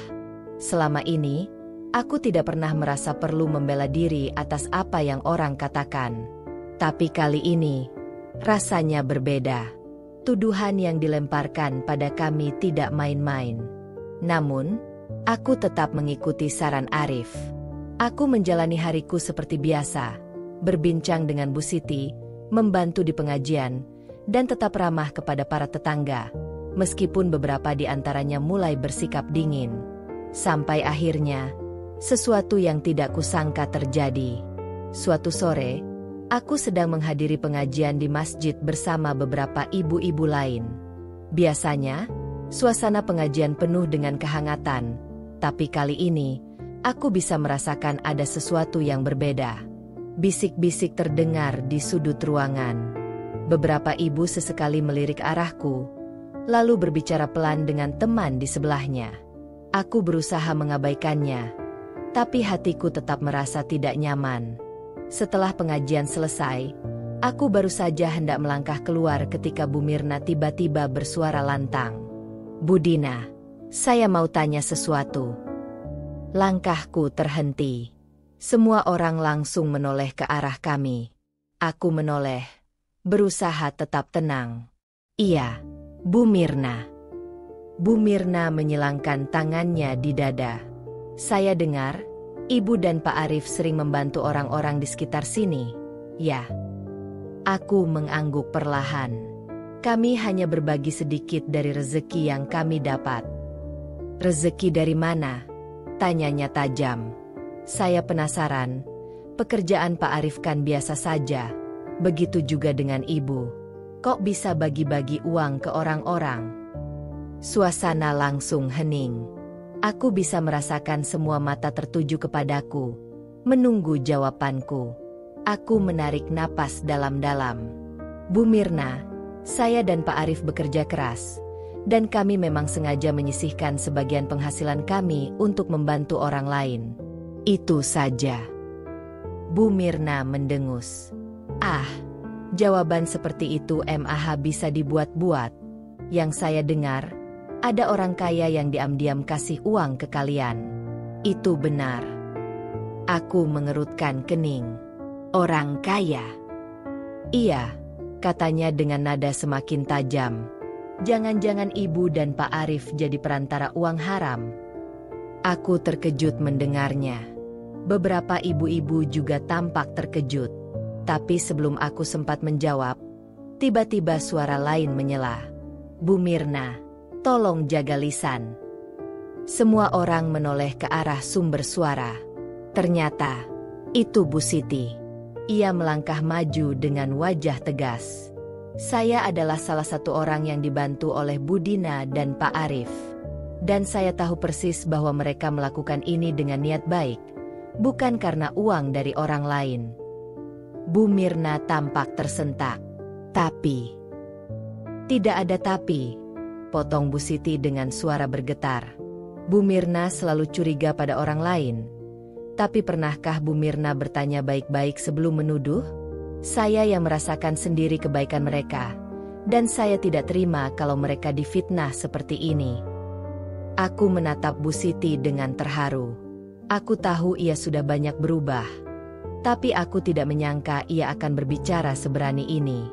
Selama ini, aku tidak pernah merasa perlu membela diri atas apa yang orang katakan. Tapi kali ini, rasanya berbeda. Tuduhan yang dilemparkan pada kami tidak main-main. Namun, aku tetap mengikuti saran Arif. Aku menjalani hariku seperti biasa, berbincang dengan Bu Siti, membantu di pengajian, dan tetap ramah kepada para tetangga, meskipun beberapa di antaranya mulai bersikap dingin. Sampai akhirnya, sesuatu yang tidak kusangka terjadi. Suatu sore, aku sedang menghadiri pengajian di masjid bersama beberapa ibu-ibu lain. Biasanya, suasana pengajian penuh dengan kehangatan, tapi kali ini, aku bisa merasakan ada sesuatu yang berbeda. Bisik-bisik terdengar di sudut ruangan. Beberapa ibu sesekali melirik arahku, lalu berbicara pelan dengan teman di sebelahnya. Aku berusaha mengabaikannya, tapi hatiku tetap merasa tidak nyaman. Setelah pengajian selesai, aku baru saja hendak melangkah keluar ketika Bu Mirna tiba-tiba bersuara lantang. "Bu Dina, saya mau tanya sesuatu." Langkahku terhenti. Semua orang langsung menoleh ke arah kami. Aku menoleh, berusaha tetap tenang. "Iya, Bu Mirna." Bu Mirna menyilangkan tangannya di dada. "Saya dengar, Ibu dan Pak Arif sering membantu orang-orang di sekitar sini." "Ya." Aku mengangguk perlahan. "Kami hanya berbagi sedikit dari rezeki yang kami dapat." "Rezeki dari mana?" tanyanya tajam. Saya penasaran. Pekerjaan Pak Arif kan biasa saja. Begitu juga dengan Ibu. Kok bisa bagi-bagi uang ke orang-orang? Suasana langsung hening. Aku bisa merasakan semua mata tertuju kepadaku, menunggu jawabanku. Aku menarik napas dalam-dalam. "Bu Mirna, saya dan Pak Arif bekerja keras, dan kami memang sengaja menyisihkan sebagian penghasilan kami untuk membantu orang lain. Itu saja." Bu Mirna mendengus. "Ah, jawaban seperti itu mah bisa dibuat-buat. Yang saya dengar, ada orang kaya yang diam-diam kasih uang ke kalian. Itu benar?" Aku mengerutkan kening. "Orang kaya?" "Iya," katanya dengan nada semakin tajam. "Jangan-jangan Ibu dan Pak Arif jadi perantara uang haram?" Aku terkejut mendengarnya. Beberapa ibu-ibu juga tampak terkejut. Tapi sebelum aku sempat menjawab, tiba-tiba suara lain menyela. "Bu Mirna, tolong jaga lisan." Semua orang menoleh ke arah sumber suara. Ternyata, itu Bu Siti. Ia melangkah maju dengan wajah tegas. "Saya adalah salah satu orang yang dibantu oleh Bu Dina dan Pak Arif. Dan saya tahu persis bahwa mereka melakukan ini dengan niat baik, bukan karena uang dari orang lain." Bu Mirna tampak tersentak. "Tapi..." "Tidak ada tapi," potong Bu Siti dengan suara bergetar. Bu Mirna selalu curiga pada orang lain. Tapi pernahkah Bu Mirna bertanya baik-baik sebelum menuduh? Saya yang merasakan sendiri kebaikan mereka, dan saya tidak terima kalau mereka difitnah seperti ini. Aku menatap Bu Siti dengan terharu. Aku tahu ia sudah banyak berubah, tapi aku tidak menyangka ia akan berbicara seberani ini.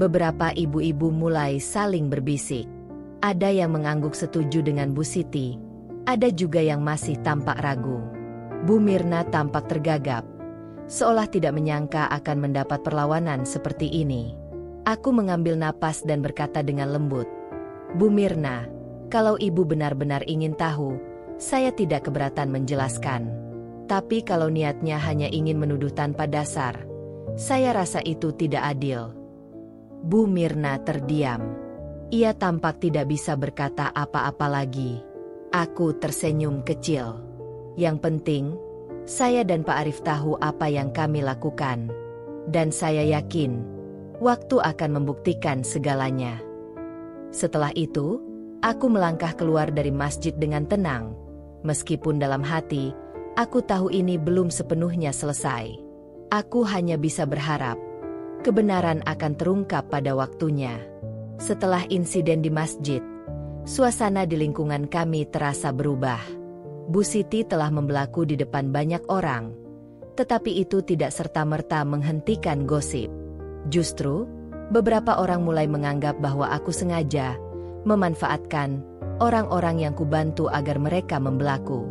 Beberapa ibu-ibu mulai saling berbisik. Ada yang mengangguk setuju dengan Bu Siti, ada juga yang masih tampak ragu. Bu Mirna tampak tergagap, seolah tidak menyangka akan mendapat perlawanan seperti ini. Aku mengambil napas dan berkata dengan lembut, "Bu Mirna, kalau ibu benar-benar ingin tahu, saya tidak keberatan menjelaskan. Tapi kalau niatnya hanya ingin menuduh tanpa dasar, saya rasa itu tidak adil." Bu Mirna terdiam. Ia tampak tidak bisa berkata apa-apa lagi. Aku tersenyum kecil. Yang penting, saya dan Pak Arif tahu apa yang kami lakukan. Dan saya yakin, waktu akan membuktikan segalanya. Setelah itu, aku melangkah keluar dari masjid dengan tenang. Meskipun dalam hati, aku tahu ini belum sepenuhnya selesai. Aku hanya bisa berharap kebenaran akan terungkap pada waktunya. Setelah insiden di masjid, suasana di lingkungan kami terasa berubah. Bu Siti telah membelaku di depan banyak orang, tetapi itu tidak serta-merta menghentikan gosip. Justru, beberapa orang mulai menganggap bahwa aku sengaja memanfaatkan orang-orang yang kubantu agar mereka membelaku.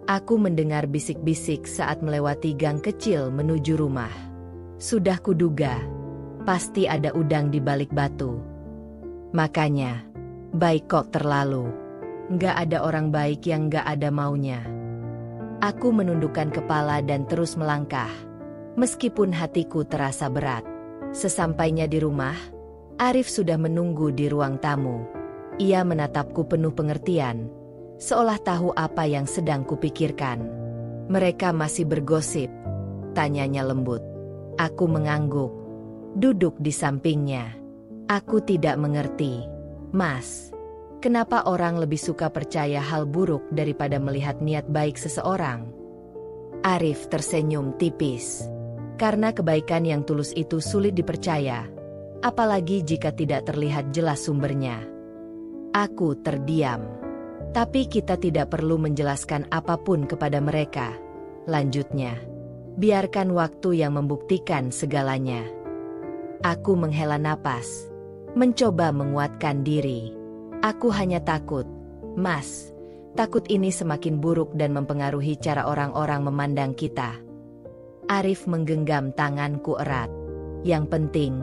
Aku mendengar bisik-bisik saat melewati gang kecil menuju rumah. Sudah kuduga, pasti ada udang di balik batu. Makanya, baik kok terlalu. Nggak ada orang baik yang nggak ada maunya. Aku menundukkan kepala dan terus melangkah, meskipun hatiku terasa berat. Sesampainya di rumah, Arif sudah menunggu di ruang tamu. Ia menatapku penuh pengertian, seolah tahu apa yang sedang kupikirkan. "Mereka masih bergosip?" tanyanya lembut. Aku mengangguk, duduk di sampingnya. "Aku tidak mengerti, Mas. Kenapa orang lebih suka percaya hal buruk daripada melihat niat baik seseorang?" Arif tersenyum tipis. Karena kebaikan yang tulus itu sulit dipercaya, apalagi jika tidak terlihat jelas sumbernya. Aku terdiam. "Tapi kita tidak perlu menjelaskan apapun kepada mereka," lanjutnya. "Biarkan waktu yang membuktikan segalanya." Aku menghela napas, mencoba menguatkan diri. "Aku hanya takut, Mas. Takut ini semakin buruk dan mempengaruhi cara orang-orang memandang kita." Arif menggenggam tanganku erat. "Yang penting,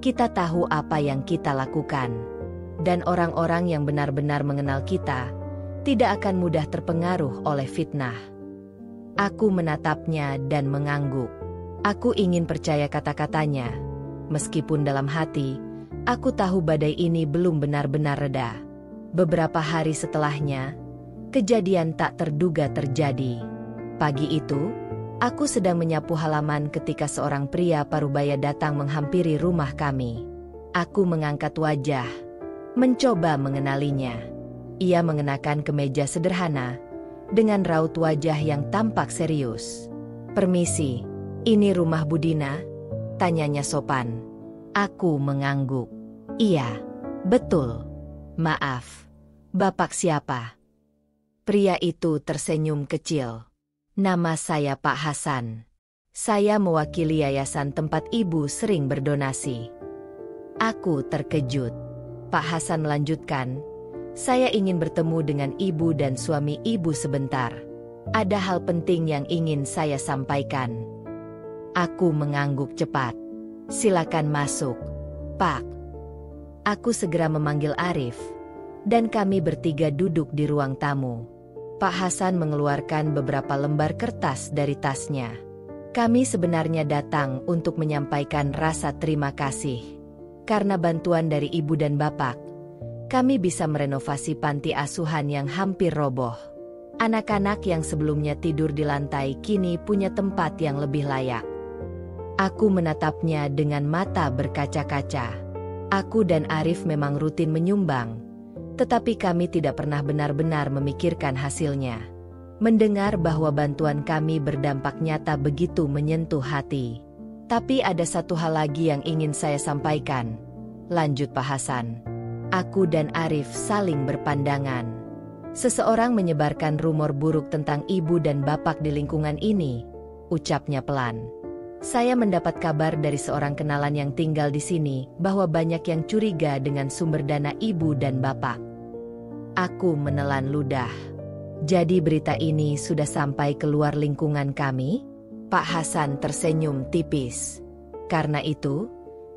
kita tahu apa yang kita lakukan. Dan orang-orang yang benar-benar mengenal kita tidak akan mudah terpengaruh oleh fitnah." Aku menatapnya dan mengangguk. Aku ingin percaya kata-katanya. Meskipun dalam hati, aku tahu badai ini belum benar-benar reda. Beberapa hari setelahnya, kejadian tak terduga terjadi. Pagi itu, aku sedang menyapu halaman ketika seorang pria parubaya datang menghampiri rumah kami. Aku mengangkat wajah, mencoba mengenalinya. Ia mengenakan kemeja sederhana, dengan raut wajah yang tampak serius. "Permisi, ini rumah Budina?" tanyanya sopan. Aku mengangguk. "Iya, betul. Maaf, Bapak siapa?" Pria itu tersenyum kecil. "Nama saya Pak Hasan. Saya mewakili yayasan tempat ibu sering berdonasi." Aku terkejut. Pak Hasan melanjutkan, "Saya ingin bertemu dengan ibu dan suami ibu sebentar. Ada hal penting yang ingin saya sampaikan." Aku mengangguk cepat. "Silakan masuk, Pak." Aku segera memanggil Arif, dan kami bertiga duduk di ruang tamu. Pak Hasan mengeluarkan beberapa lembar kertas dari tasnya. "Kami sebenarnya datang untuk menyampaikan rasa terima kasih. Karena bantuan dari ibu dan bapak, kami bisa merenovasi panti asuhan yang hampir roboh. Anak-anak yang sebelumnya tidur di lantai kini punya tempat yang lebih layak." Aku menatapnya dengan mata berkaca-kaca. Aku dan Arif memang rutin menyumbang, tetapi kami tidak pernah benar-benar memikirkan hasilnya. Mendengar bahwa bantuan kami berdampak nyata begitu menyentuh hati. "Tapi ada satu hal lagi yang ingin saya sampaikan," lanjut Pak Hasan. Aku dan Arif saling berpandangan. "Seseorang menyebarkan rumor buruk tentang ibu dan bapak di lingkungan ini," ucapnya pelan. "Saya mendapat kabar dari seorang kenalan yang tinggal di sini bahwa banyak yang curiga dengan sumber dana ibu dan bapak." Aku menelan ludah. "Jadi berita ini sudah sampai keluar lingkungan kami?" Pak Hasan tersenyum tipis. Karena itu,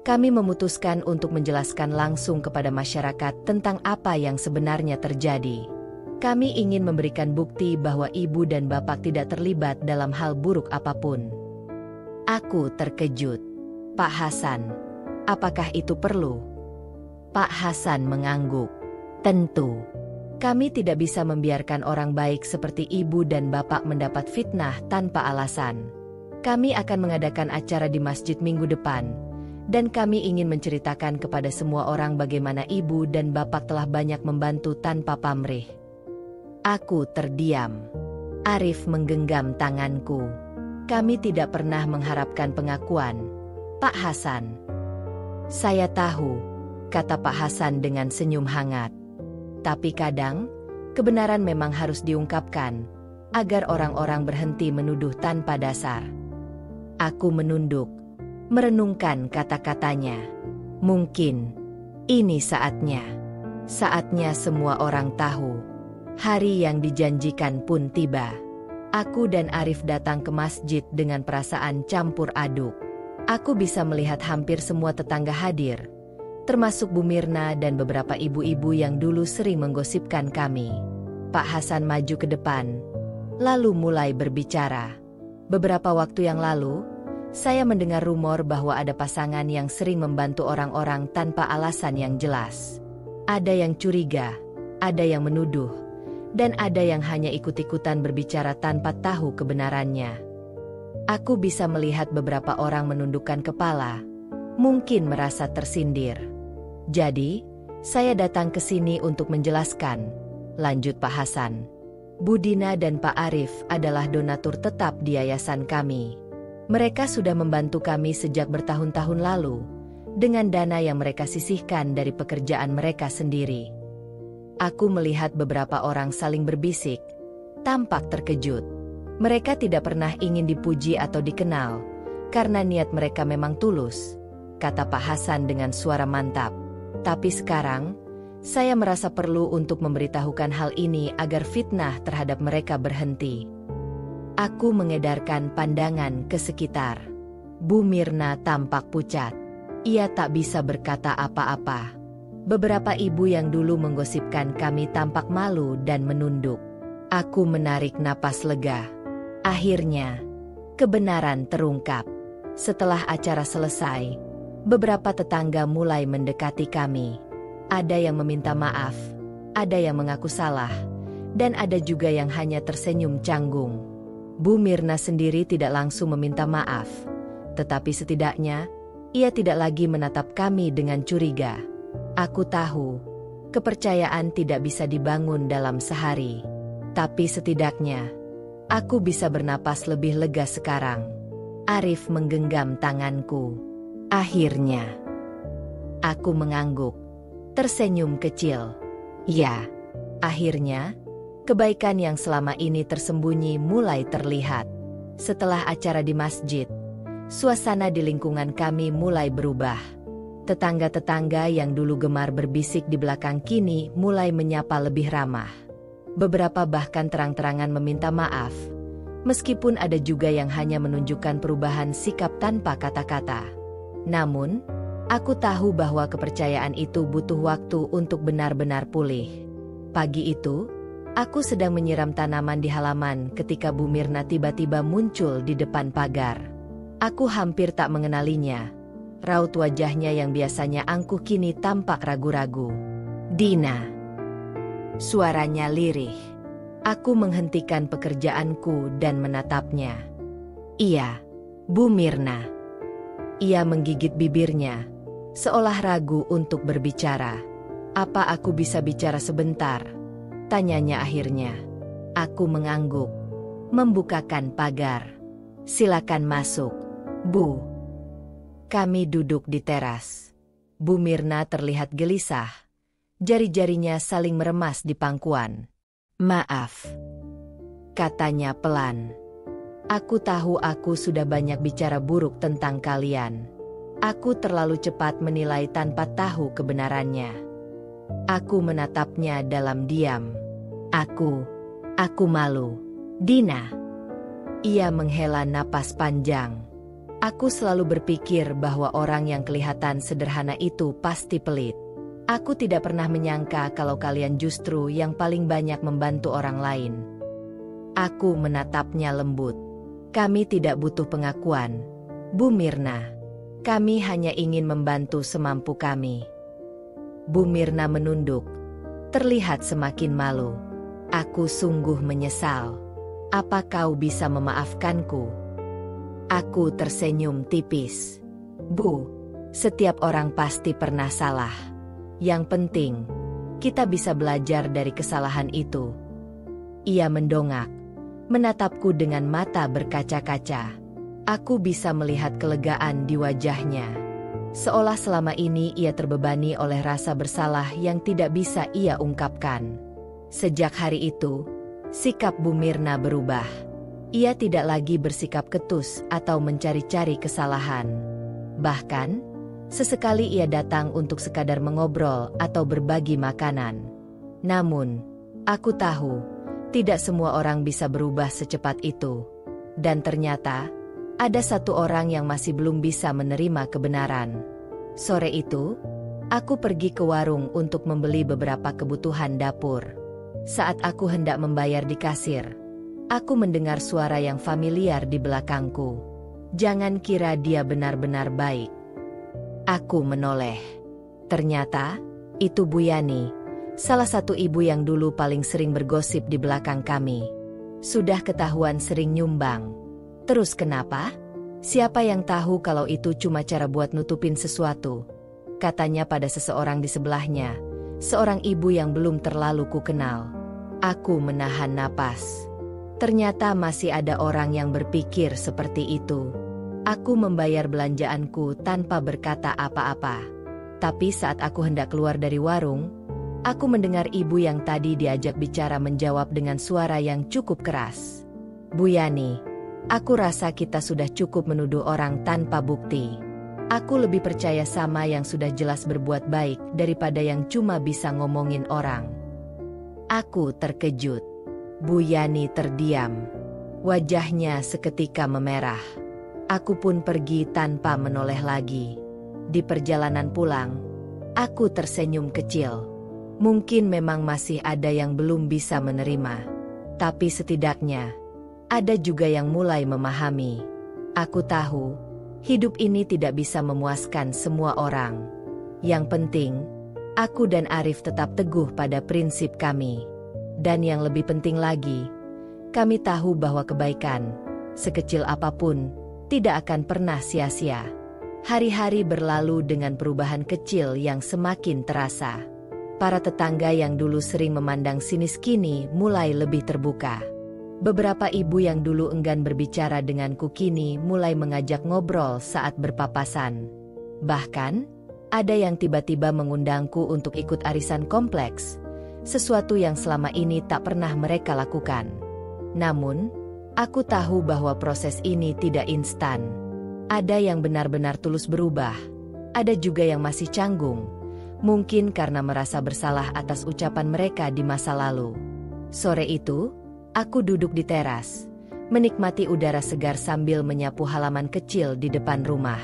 kami memutuskan untuk menjelaskan langsung kepada masyarakat tentang apa yang sebenarnya terjadi. Kami ingin memberikan bukti bahwa ibu dan bapak tidak terlibat dalam hal buruk apapun. Aku terkejut. Pak Hasan, apakah itu perlu? Pak Hasan mengangguk. Tentu. Kami tidak bisa membiarkan orang baik seperti ibu dan bapak mendapat fitnah tanpa alasan. Kami akan mengadakan acara di masjid minggu depan, dan kami ingin menceritakan kepada semua orang bagaimana ibu dan bapak telah banyak membantu tanpa pamrih. Aku terdiam. Arif menggenggam tanganku. Kami tidak pernah mengharapkan pengakuan, Pak Hasan. Saya tahu, kata Pak Hasan dengan senyum hangat. Tapi kadang, kebenaran memang harus diungkapkan, agar orang-orang berhenti menuduh tanpa dasar. Aku menunduk, merenungkan kata-katanya. Mungkin, ini saatnya. Saatnya semua orang tahu. Hari yang dijanjikan pun tiba. Aku dan Arif datang ke masjid dengan perasaan campur aduk. Aku bisa melihat hampir semua tetangga hadir, termasuk Bu Mirna dan beberapa ibu-ibu yang dulu sering menggosipkan kami. Pak Hasan maju ke depan, lalu mulai berbicara. Beberapa waktu yang lalu, saya mendengar rumor bahwa ada pasangan yang sering membantu orang-orang tanpa alasan yang jelas. Ada yang curiga, ada yang menuduh, dan ada yang hanya ikut-ikutan berbicara tanpa tahu kebenarannya. Aku bisa melihat beberapa orang menundukkan kepala, mungkin merasa tersindir. Jadi, saya datang ke sini untuk menjelaskan, lanjut Pak Hasan. Bu Dina dan Pak Arif adalah donatur tetap di yayasan kami. Mereka sudah membantu kami sejak bertahun-tahun lalu, dengan dana yang mereka sisihkan dari pekerjaan mereka sendiri. Aku melihat beberapa orang saling berbisik, tampak terkejut. Mereka tidak pernah ingin dipuji atau dikenal, karena niat mereka memang tulus, kata Pak Hasan dengan suara mantap. Tapi sekarang, saya merasa perlu untuk memberitahukan hal ini agar fitnah terhadap mereka berhenti. Aku mengedarkan pandangan ke sekitar. Bu Mirna tampak pucat. Ia tak bisa berkata apa-apa. Beberapa ibu yang dulu menggosipkan kami tampak malu dan menunduk. Aku menarik napas lega. Akhirnya, kebenaran terungkap. Setelah acara selesai, beberapa tetangga mulai mendekati kami. Ada yang meminta maaf, ada yang mengaku salah, dan ada juga yang hanya tersenyum canggung. Bu Mirna sendiri tidak langsung meminta maaf, tetapi setidaknya, ia tidak lagi menatap kami dengan curiga. Aku tahu, kepercayaan tidak bisa dibangun dalam sehari. Tapi setidaknya, aku bisa bernapas lebih lega sekarang. Arif menggenggam tanganku. Akhirnya, aku mengangguk, tersenyum kecil. Ya, akhirnya, kebaikan yang selama ini tersembunyi mulai terlihat. Setelah acara di masjid, suasana di lingkungan kami mulai berubah. Tetangga-tetangga yang dulu gemar berbisik di belakang kini mulai menyapa lebih ramah. Beberapa bahkan terang-terangan meminta maaf, meskipun ada juga yang hanya menunjukkan perubahan sikap tanpa kata-kata. Namun, aku tahu bahwa kepercayaan itu butuh waktu untuk benar-benar pulih. Pagi itu, aku sedang menyiram tanaman di halaman ketika Bu Mirna tiba-tiba muncul di depan pagar. Aku hampir tak mengenalinya. Raut wajahnya yang biasanya angkuh kini tampak ragu-ragu. Dina. Suaranya lirih. Aku menghentikan pekerjaanku dan menatapnya. Iya, Bu Mirna. Ia menggigit bibirnya, seolah ragu untuk berbicara. Apa aku bisa bicara sebentar? Tanyanya akhirnya. Aku mengangguk, membukakan pagar. Silakan masuk, Bu. Kami duduk di teras. Bu Mirna terlihat gelisah. Jari-jarinya saling meremas di pangkuan. Maaf, katanya pelan. Aku tahu aku sudah banyak bicara buruk tentang kalian. Aku terlalu cepat menilai tanpa tahu kebenarannya. Aku menatapnya dalam diam. Aku malu. Dina. Ia menghela napas panjang. Aku selalu berpikir bahwa orang yang kelihatan sederhana itu pasti pelit. Aku tidak pernah menyangka kalau kalian justru yang paling banyak membantu orang lain. Aku menatapnya lembut. Kami tidak butuh pengakuan, Bu Mirna. Kami hanya ingin membantu semampu kami. Bu Mirna menunduk, terlihat semakin malu. Aku sungguh menyesal. Apa kau bisa memaafkanku? Aku tersenyum tipis. Bu, setiap orang pasti pernah salah. Yang penting, kita bisa belajar dari kesalahan itu. Ia mendongak, menatapku dengan mata berkaca-kaca. Aku bisa melihat kelegaan di wajahnya. Seolah selama ini ia terbebani oleh rasa bersalah yang tidak bisa ia ungkapkan. Sejak hari itu, sikap Bu Mirna berubah. Ia tidak lagi bersikap ketus atau mencari-cari kesalahan. Bahkan, sesekali ia datang untuk sekadar mengobrol atau berbagi makanan. Namun, aku tahu, tidak semua orang bisa berubah secepat itu. Dan ternyata, ada satu orang yang masih belum bisa menerima kebenaran. Sore itu, aku pergi ke warung untuk membeli beberapa kebutuhan dapur. Saat aku hendak membayar di kasir, aku mendengar suara yang familiar di belakangku. Jangan kira dia benar-benar baik. Aku menoleh. Ternyata, itu Bu Yani, salah satu ibu yang dulu paling sering bergosip di belakang kami. Sudah ketahuan sering nyumbang. Terus kenapa? Siapa yang tahu kalau itu cuma cara buat nutupin sesuatu? Katanya pada seseorang di sebelahnya, seorang ibu yang belum terlalu ku kenal. Aku menahan napas. Ternyata masih ada orang yang berpikir seperti itu. Aku membayar belanjaanku tanpa berkata apa-apa. Tapi saat aku hendak keluar dari warung, aku mendengar ibu yang tadi diajak bicara menjawab dengan suara yang cukup keras. Bu Yani, aku rasa kita sudah cukup menuduh orang tanpa bukti. Aku lebih percaya sama yang sudah jelas berbuat baik daripada yang cuma bisa ngomongin orang. Aku terkejut. Bu Yani terdiam. Wajahnya seketika memerah. Aku pun pergi tanpa menoleh lagi. Di perjalanan pulang, aku tersenyum kecil. Mungkin memang masih ada yang belum bisa menerima. Tapi setidaknya, ada juga yang mulai memahami. Aku tahu, hidup ini tidak bisa memuaskan semua orang. Yang penting, aku dan Arif tetap teguh pada prinsip kami. Dan yang lebih penting lagi, kami tahu bahwa kebaikan, sekecil apapun, tidak akan pernah sia-sia. Hari-hari berlalu dengan perubahan kecil yang semakin terasa. Para tetangga yang dulu sering memandang sinis kini mulai lebih terbuka. Beberapa ibu yang dulu enggan berbicara denganku kini mulai mengajak ngobrol saat berpapasan. Bahkan, ada yang tiba-tiba mengundangku untuk ikut arisan kompleks, sesuatu yang selama ini tak pernah mereka lakukan. Namun, aku tahu bahwa proses ini tidak instan. Ada yang benar-benar tulus berubah, ada juga yang masih canggung, mungkin karena merasa bersalah atas ucapan mereka di masa lalu. Sore itu, aku duduk di teras, menikmati udara segar sambil menyapu halaman kecil di depan rumah.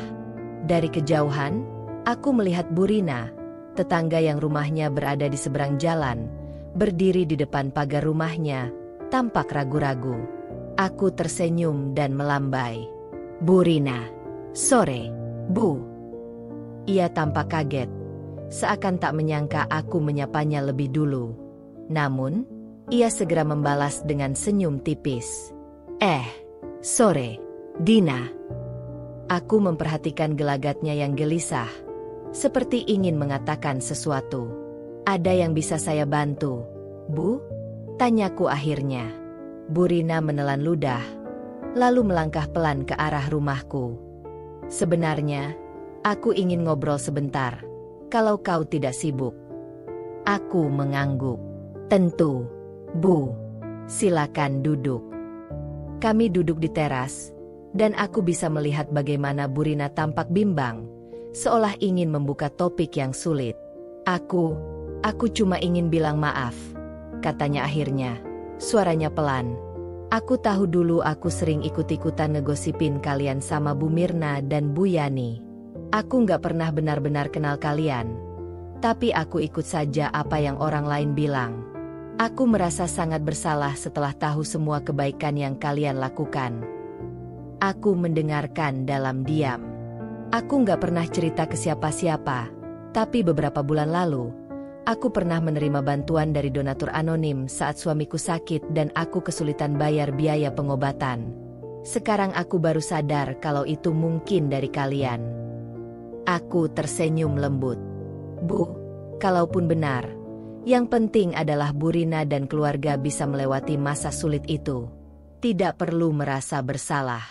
Dari kejauhan, aku melihat Bu Rina, tetangga yang rumahnya berada di seberang jalan, berdiri di depan pagar rumahnya, tampak ragu-ragu. Aku tersenyum dan melambai. Bu Rina, sore, Bu. Ia tampak kaget, seakan tak menyangka aku menyapanya lebih dulu. Namun, ia segera membalas dengan senyum tipis. Sore, Dina. Aku memperhatikan gelagatnya yang gelisah, seperti ingin mengatakan sesuatu. Ada yang bisa saya bantu, Bu? Tanyaku akhirnya. Bu Rina menelan ludah, lalu melangkah pelan ke arah rumahku. Sebenarnya, aku ingin ngobrol sebentar, kalau kau tidak sibuk. Aku mengangguk. Tentu, Bu. Silakan duduk. Kami duduk di teras, dan aku bisa melihat bagaimana Bu Rina tampak bimbang, seolah ingin membuka topik yang sulit. Aku cuma ingin bilang maaf, katanya akhirnya, suaranya pelan. Aku tahu dulu aku sering ikut-ikutan ngegosipin kalian sama Bu Mirna dan Bu Yani. Aku nggak pernah benar-benar kenal kalian. Tapi aku ikut saja apa yang orang lain bilang. Aku merasa sangat bersalah setelah tahu semua kebaikan yang kalian lakukan. Aku mendengarkan dalam diam. Aku nggak pernah cerita ke siapa-siapa. Tapi beberapa bulan lalu, aku pernah menerima bantuan dari donatur anonim saat suamiku sakit dan aku kesulitan bayar biaya pengobatan. Sekarang aku baru sadar kalau itu mungkin dari kalian. Aku tersenyum lembut. Bu, kalaupun benar, yang penting adalah Bu Rina dan keluarga bisa melewati masa sulit itu. Tidak perlu merasa bersalah.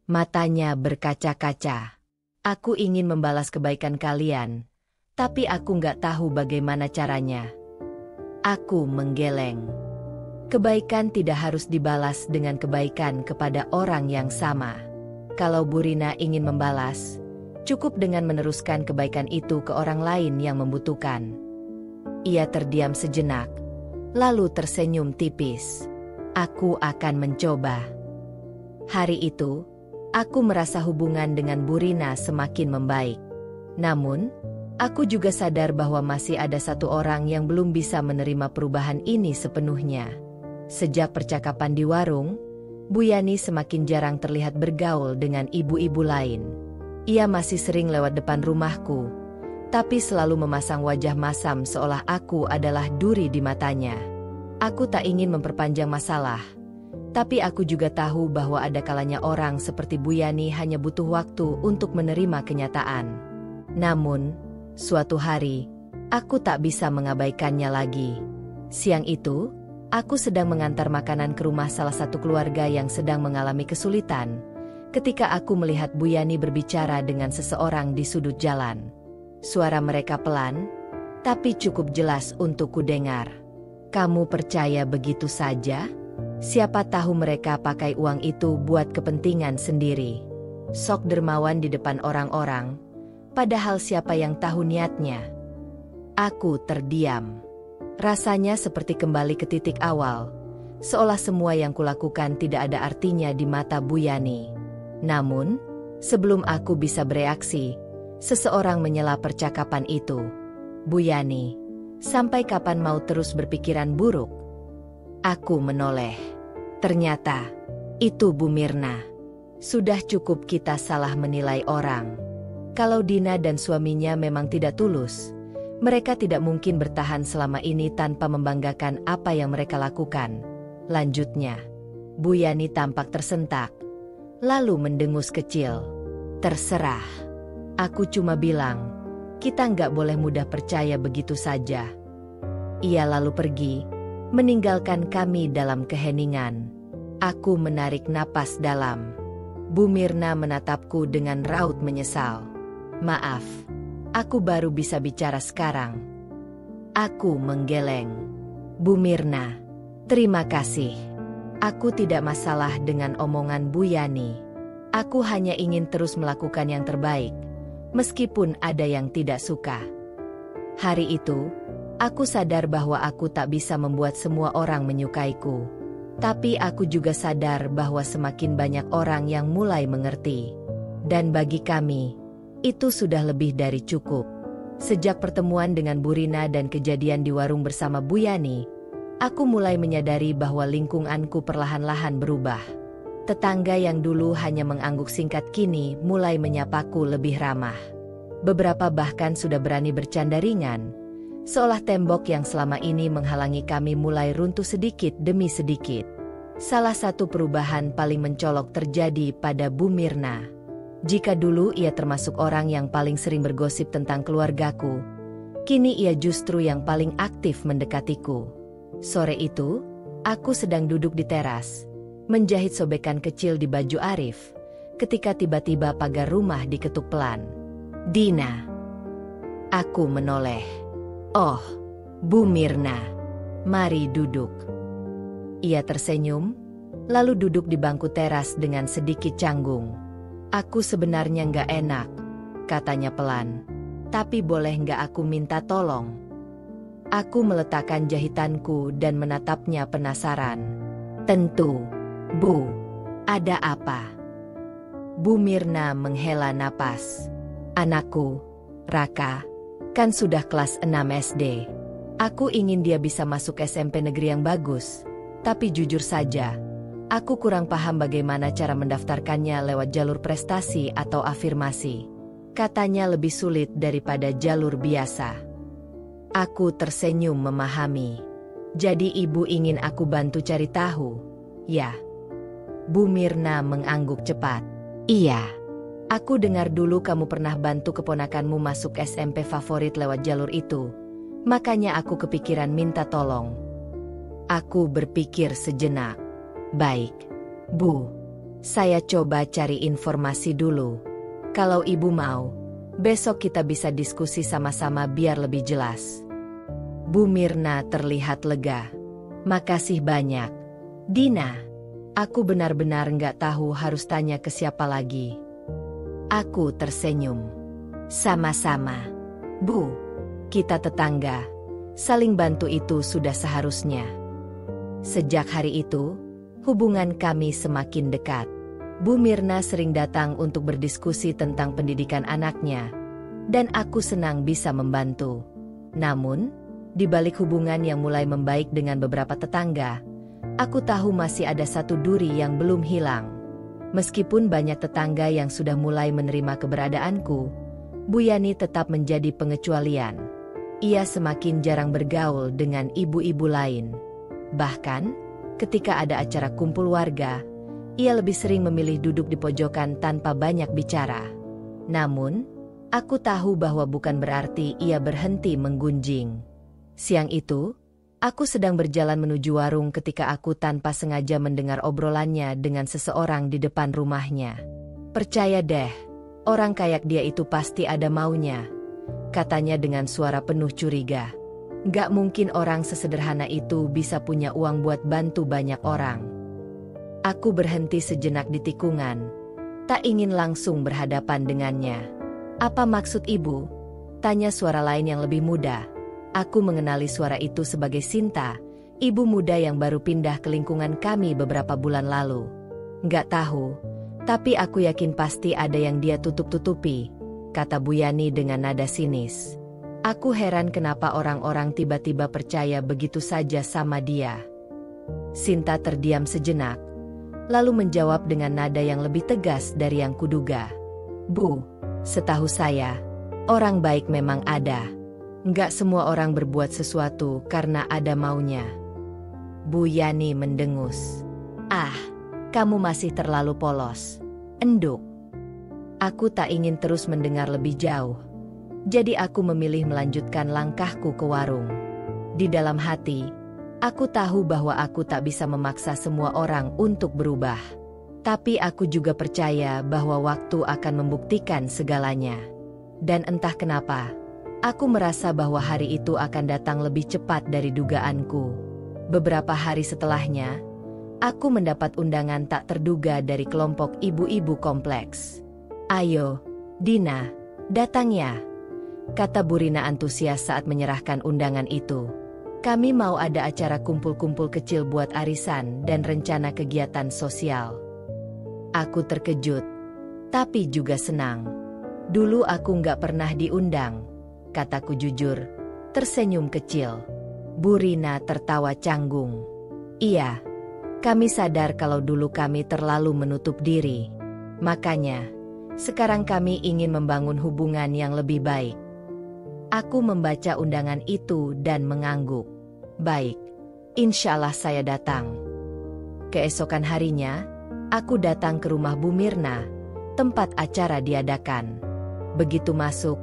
Matanya berkaca-kaca. Aku ingin membalas kebaikan kalian, tapi aku nggak tahu bagaimana caranya. Aku menggeleng. Kebaikan tidak harus dibalas dengan kebaikan kepada orang yang sama. Kalau Bu Rina ingin membalas, cukup dengan meneruskan kebaikan itu ke orang lain yang membutuhkan. Ia terdiam sejenak, lalu tersenyum tipis. Aku akan mencoba. Hari itu, aku merasa hubungan dengan Bu Rina semakin membaik. Namun, aku juga sadar bahwa masih ada satu orang yang belum bisa menerima perubahan ini sepenuhnya. Sejak percakapan di warung, Bu Yani semakin jarang terlihat bergaul dengan ibu-ibu lain. Ia masih sering lewat depan rumahku, tapi selalu memasang wajah masam seolah aku adalah duri di matanya. Aku tak ingin memperpanjang masalah, tapi aku juga tahu bahwa ada kalanya orang seperti Bu Yani hanya butuh waktu untuk menerima kenyataan. Namun, suatu hari, aku tak bisa mengabaikannya lagi. Siang itu, aku sedang mengantar makanan ke rumah salah satu keluarga yang sedang mengalami kesulitan. Ketika aku melihat Bu Yani berbicara dengan seseorang di sudut jalan. Suara mereka pelan, tapi cukup jelas untuk kudengar. Kamu percaya begitu saja? Siapa tahu mereka pakai uang itu buat kepentingan sendiri. Sok dermawan di depan orang-orang, padahal siapa yang tahu niatnya? Aku terdiam. Rasanya seperti kembali ke titik awal, seolah semua yang kulakukan tidak ada artinya di mata Bu Yani. Namun, sebelum aku bisa bereaksi, seseorang menyela percakapan itu. Bu Yani, sampai kapan mau terus berpikiran buruk? Aku menoleh. Ternyata, itu Bu Mirna. Sudah cukup kita salah menilai orang. Kalau Dina dan suaminya memang tidak tulus, mereka tidak mungkin bertahan selama ini tanpa membanggakan apa yang mereka lakukan. Lanjutnya, Bu Yani tampak tersentak. Lalu mendengus kecil. Terserah. Aku cuma bilang, kita nggak boleh mudah percaya begitu saja. Ia lalu pergi, meninggalkan kami dalam keheningan. Aku menarik napas dalam. Bu Mirna menatapku dengan raut menyesal. Maaf, aku baru bisa bicara sekarang. Aku menggeleng. Bu Mirna, terima kasih. Aku tidak masalah dengan omongan Bu Yani. Aku hanya ingin terus melakukan yang terbaik, meskipun ada yang tidak suka. Hari itu, aku sadar bahwa aku tak bisa membuat semua orang menyukaiku. Tapi aku juga sadar bahwa semakin banyak orang yang mulai mengerti. Dan bagi kami, itu sudah lebih dari cukup. Sejak pertemuan dengan Bu Rina dan kejadian di warung bersama Bu Yani, aku mulai menyadari bahwa lingkunganku perlahan-lahan berubah. Tetangga yang dulu hanya mengangguk singkat kini mulai menyapaku lebih ramah. Beberapa bahkan sudah berani bercanda ringan, seolah tembok yang selama ini menghalangi kami mulai runtuh sedikit demi sedikit. Salah satu perubahan paling mencolok terjadi pada Bu Mirna. Jika dulu ia termasuk orang yang paling sering bergosip tentang keluargaku, kini ia justru yang paling aktif mendekatiku. Sore itu, aku sedang duduk di teras, menjahit sobekan kecil di baju Arif, ketika tiba-tiba pagar rumah diketuk pelan. Dina. Aku menoleh. Oh, Bu Mirna. Mari duduk. Ia tersenyum, lalu duduk di bangku teras dengan sedikit canggung. Aku sebenarnya nggak enak, katanya pelan. Tapi boleh nggak aku minta tolong? Aku meletakkan jahitanku dan menatapnya penasaran. Tentu, Bu. Ada apa? Bu Mirna menghela napas. Anakku, Raka, kan sudah kelas 6 SD. Aku ingin dia bisa masuk SMP negeri yang bagus. Tapi jujur saja, aku kurang paham bagaimana cara mendaftarkannya lewat jalur prestasi atau afirmasi. Katanya lebih sulit daripada jalur biasa. Aku tersenyum memahami. Jadi ibu ingin aku bantu cari tahu? Ya. Bu Mirna mengangguk cepat. Iya. Aku dengar dulu kamu pernah bantu keponakanmu masuk SMP favorit lewat jalur itu. Makanya aku kepikiran minta tolong. Aku berpikir sejenak. Baik, Bu. Saya coba cari informasi dulu. Kalau ibu mau, besok kita bisa diskusi sama-sama biar lebih jelas. Bu Mirna terlihat lega. Makasih banyak. Dina, aku benar-benar nggak tahu harus tanya ke siapa lagi. Aku tersenyum. Sama-sama. Bu, kita tetangga. Saling bantu itu sudah seharusnya. Sejak hari itu, hubungan kami semakin dekat. Bu Mirna sering datang untuk berdiskusi tentang pendidikan anaknya, dan aku senang bisa membantu. Namun, di balik hubungan yang mulai membaik dengan beberapa tetangga, aku tahu masih ada satu duri yang belum hilang. Meskipun banyak tetangga yang sudah mulai menerima keberadaanku, Bu Yani tetap menjadi pengecualian. Ia semakin jarang bergaul dengan ibu-ibu lain. Bahkan, ketika ada acara kumpul warga, ia lebih sering memilih duduk di pojokan tanpa banyak bicara. Namun, aku tahu bahwa bukan berarti ia berhenti menggunjing. Siang itu, aku sedang berjalan menuju warung ketika aku tanpa sengaja mendengar obrolannya dengan seseorang di depan rumahnya. Percaya deh, orang kayak dia itu pasti ada maunya, katanya dengan suara penuh curiga. Gak mungkin orang sesederhana itu bisa punya uang buat bantu banyak orang. Aku berhenti sejenak di tikungan, tak ingin langsung berhadapan dengannya. Apa maksud ibu? Tanya suara lain yang lebih muda. Aku mengenali suara itu sebagai Sinta, ibu muda yang baru pindah ke lingkungan kami beberapa bulan lalu. Nggak tahu, tapi aku yakin pasti ada yang dia tutup-tutupi, kata Bu Yani dengan nada sinis. Aku heran kenapa orang-orang tiba-tiba percaya begitu saja sama dia. Sinta terdiam sejenak, lalu menjawab dengan nada yang lebih tegas dari yang kuduga. Bu, setahu saya, orang baik memang ada. Nggak semua orang berbuat sesuatu karena ada maunya. Bu Yani mendengus. Ah, kamu masih terlalu polos. Enduk. Aku tak ingin terus mendengar lebih jauh. Jadi aku memilih melanjutkan langkahku ke warung. Di dalam hati, aku tahu bahwa aku tak bisa memaksa semua orang untuk berubah. Tapi aku juga percaya bahwa waktu akan membuktikan segalanya. Dan entah kenapa, aku merasa bahwa hari itu akan datang lebih cepat dari dugaanku. Beberapa hari setelahnya, aku mendapat undangan tak terduga dari kelompok ibu-ibu kompleks. Ayo, Dina, datang ya, kata Bu Rina antusias saat menyerahkan undangan itu. Kami mau ada acara kumpul-kumpul kecil buat arisan dan rencana kegiatan sosial. Aku terkejut, tapi juga senang. Dulu aku nggak pernah diundang, kataku jujur, tersenyum kecil. Bu Rina tertawa canggung. Iya, kami sadar kalau dulu kami terlalu menutup diri. Makanya, sekarang kami ingin membangun hubungan yang lebih baik. Aku membaca undangan itu dan mengangguk. Baik, insya Allah saya datang. Keesokan harinya, aku datang ke rumah Bu Mirna, tempat acara diadakan. Begitu masuk,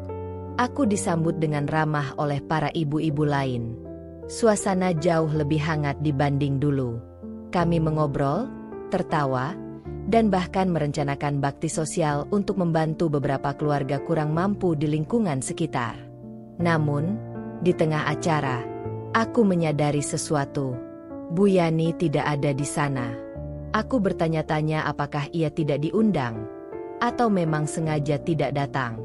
aku disambut dengan ramah oleh para ibu-ibu lain. Suasana jauh lebih hangat dibanding dulu. Kami mengobrol, tertawa, dan bahkan merencanakan bakti sosial untuk membantu beberapa keluarga kurang mampu di lingkungan sekitar. Namun, di tengah acara, aku menyadari sesuatu. Bu Yani tidak ada di sana. Aku bertanya-tanya apakah ia tidak diundang, atau memang sengaja tidak datang.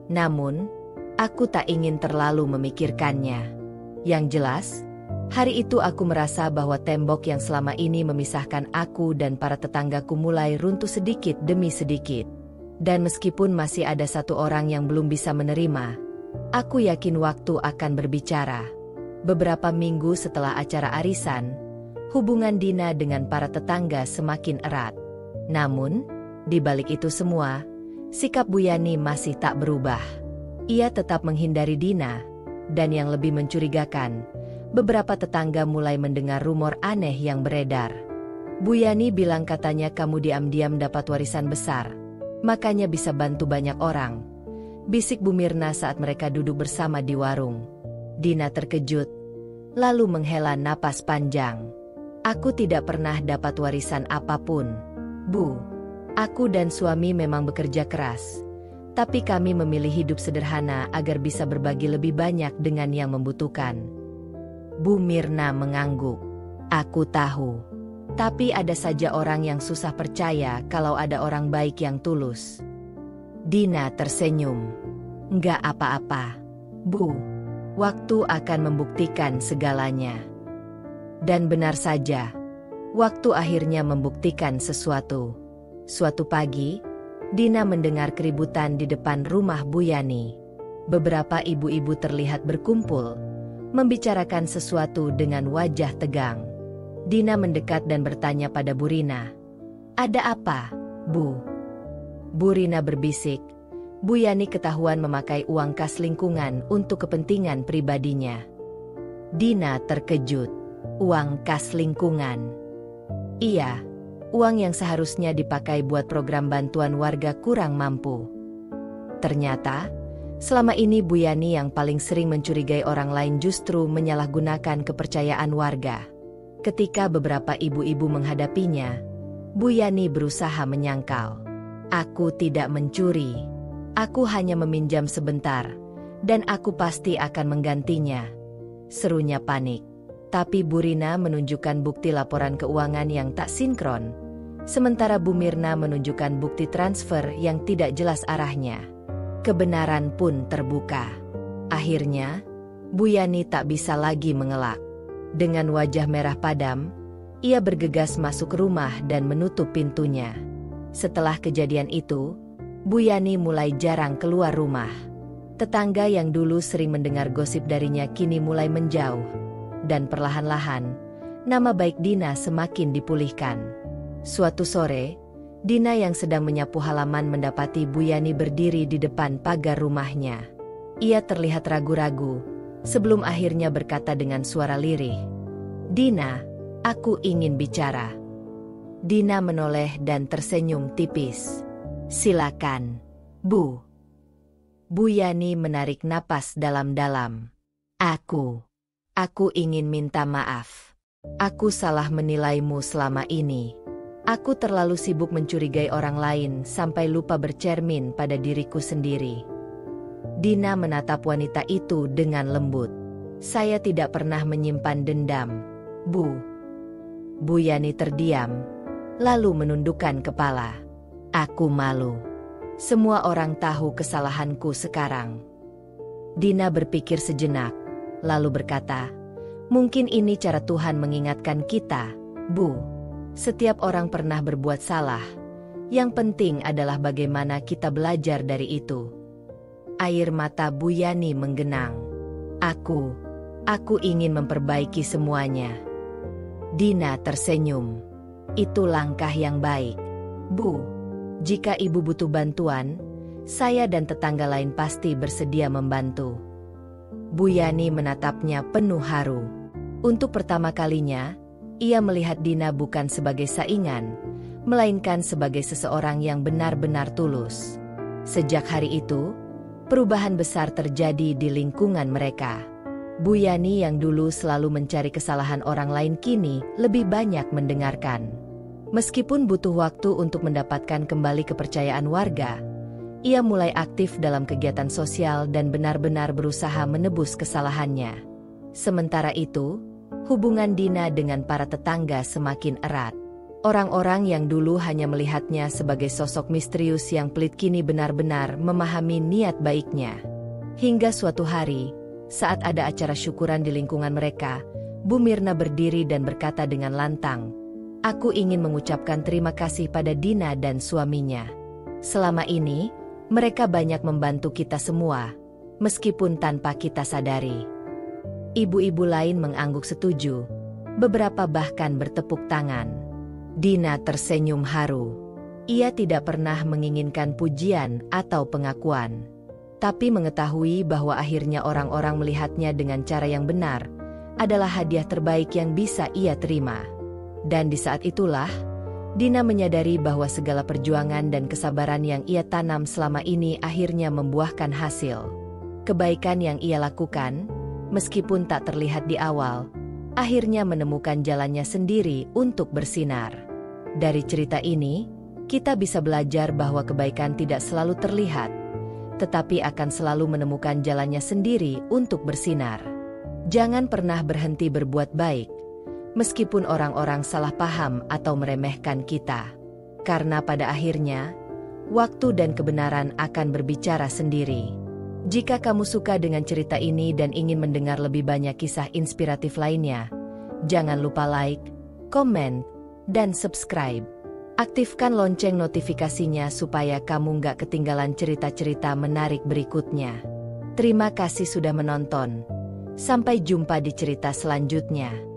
Namun, aku tak ingin terlalu memikirkannya. Yang jelas, Hari itu aku merasa bahwa tembok yang selama ini memisahkan aku dan para tetanggaku mulai runtuh sedikit demi sedikit. Dan meskipun masih ada satu orang yang belum bisa menerima, aku yakin waktu akan berbicara. Beberapa minggu setelah acara arisan, hubungan Dina dengan para tetangga semakin erat. Namun, di balik itu semua, sikap Bu Yani masih tak berubah. Ia tetap menghindari Dina, dan yang lebih mencurigakan, beberapa tetangga mulai mendengar rumor aneh yang beredar. Bu Yani bilang katanya kamu diam-diam dapat warisan besar, makanya bisa bantu banyak orang. Bisik Bu Mirna saat mereka duduk bersama di warung. Dina terkejut, lalu menghela napas panjang. Aku tidak pernah dapat warisan apapun, Bu. Aku dan suami memang bekerja keras, tapi kami memilih hidup sederhana agar bisa berbagi lebih banyak dengan yang membutuhkan. Bu Mirna mengangguk. Aku tahu. Tapi ada saja orang yang susah percaya kalau ada orang baik yang tulus. Dina tersenyum. Enggak apa-apa, Bu. Waktu akan membuktikan segalanya. Dan benar saja, waktu akhirnya membuktikan sesuatu. Suatu pagi, Dina mendengar keributan di depan rumah Bu Yani. Beberapa ibu-ibu terlihat berkumpul, membicarakan sesuatu dengan wajah tegang. Dina mendekat dan bertanya pada Bu Rina. Ada apa, Bu? Bu Rina berbisik. Bu Yani ketahuan memakai uang kas lingkungan untuk kepentingan pribadinya. Dina terkejut. Uang kas lingkungan. Iya, uang yang seharusnya dipakai buat program bantuan warga kurang mampu. Ternyata, selama ini Bu Yani yang paling sering mencurigai orang lain justru menyalahgunakan kepercayaan warga. Ketika beberapa ibu-ibu menghadapinya, Bu Yani berusaha menyangkal. Aku tidak mencuri. Aku hanya meminjam sebentar, dan aku pasti akan menggantinya. Serunya panik. Tapi Bu Rina menunjukkan bukti laporan keuangan yang tak sinkron, sementara Bu Mirna menunjukkan bukti transfer yang tidak jelas arahnya. Kebenaran pun terbuka. Akhirnya, Bu Yani tak bisa lagi mengelak. Dengan wajah merah padam, ia bergegas masuk rumah dan menutup pintunya. Setelah kejadian itu, Bu Yani mulai jarang keluar rumah. Tetangga yang dulu sering mendengar gosip darinya kini mulai menjauh. Dan perlahan-lahan, nama baik Dina semakin dipulihkan. Suatu sore, Dina yang sedang menyapu halaman mendapati Bu Yani berdiri di depan pagar rumahnya. Ia terlihat ragu-ragu, sebelum akhirnya berkata dengan suara lirih, "Dina, aku ingin bicara." Dina menoleh dan tersenyum tipis. "Silakan, Bu." Bu Yani menarik napas dalam-dalam. Aku ingin minta maaf. Aku salah menilaimu selama ini. Aku terlalu sibuk mencurigai orang lain sampai lupa bercermin pada diriku sendiri. Dina menatap wanita itu dengan lembut. Saya tidak pernah menyimpan dendam, Bu. Bu Yani terdiam, lalu menundukkan kepala. Aku malu. Semua orang tahu kesalahanku sekarang. Dina berpikir sejenak, lalu berkata, mungkin ini cara Tuhan mengingatkan kita, Bu. Setiap orang pernah berbuat salah. Yang penting adalah bagaimana kita belajar dari itu. Air mata Bu Yani menggenang. Aku ingin memperbaiki semuanya. Dina tersenyum. Itu langkah yang baik, Bu. Jika Ibu butuh bantuan, saya dan tetangga lain pasti bersedia membantu. Bu Yani menatapnya penuh haru. Untuk pertama kalinya, ia melihat Dina bukan sebagai saingan, melainkan sebagai seseorang yang benar-benar tulus. Sejak hari itu, perubahan besar terjadi di lingkungan mereka. Bu Yani yang dulu selalu mencari kesalahan orang lain kini lebih banyak mendengarkan. Meskipun butuh waktu untuk mendapatkan kembali kepercayaan warga, ia mulai aktif dalam kegiatan sosial dan benar-benar berusaha menebus kesalahannya. Sementara itu, hubungan Dina dengan para tetangga semakin erat. Orang-orang yang dulu hanya melihatnya sebagai sosok misterius yang pelit kini benar-benar memahami niat baiknya. Hingga suatu hari, saat ada acara syukuran di lingkungan mereka, Bu Mirna berdiri dan berkata dengan lantang, "Aku ingin mengucapkan terima kasih pada Dina dan suaminya. Selama ini, mereka banyak membantu kita semua, meskipun tanpa kita sadari." Ibu-ibu lain mengangguk setuju, beberapa bahkan bertepuk tangan. Dina tersenyum haru. Ia tidak pernah menginginkan pujian atau pengakuan, tapi mengetahui bahwa akhirnya orang-orang melihatnya dengan cara yang benar adalah hadiah terbaik yang bisa ia terima. Dan di saat itulah, Dina menyadari bahwa segala perjuangan dan kesabaran yang ia tanam selama ini akhirnya membuahkan hasil. Kebaikan yang ia lakukan, meskipun tak terlihat di awal, akhirnya menemukan jalannya sendiri untuk bersinar. Dari cerita ini, kita bisa belajar bahwa kebaikan tidak selalu terlihat, tetapi akan selalu menemukan jalannya sendiri untuk bersinar. Jangan pernah berhenti berbuat baik, meskipun orang-orang salah paham atau meremehkan kita. Karena pada akhirnya, waktu dan kebenaran akan berbicara sendiri. Jika kamu suka dengan cerita ini dan ingin mendengar lebih banyak kisah inspiratif lainnya, jangan lupa like, komen, dan subscribe. Aktifkan lonceng notifikasinya supaya kamu nggak ketinggalan cerita-cerita menarik berikutnya. Terima kasih sudah menonton. Sampai jumpa di cerita selanjutnya.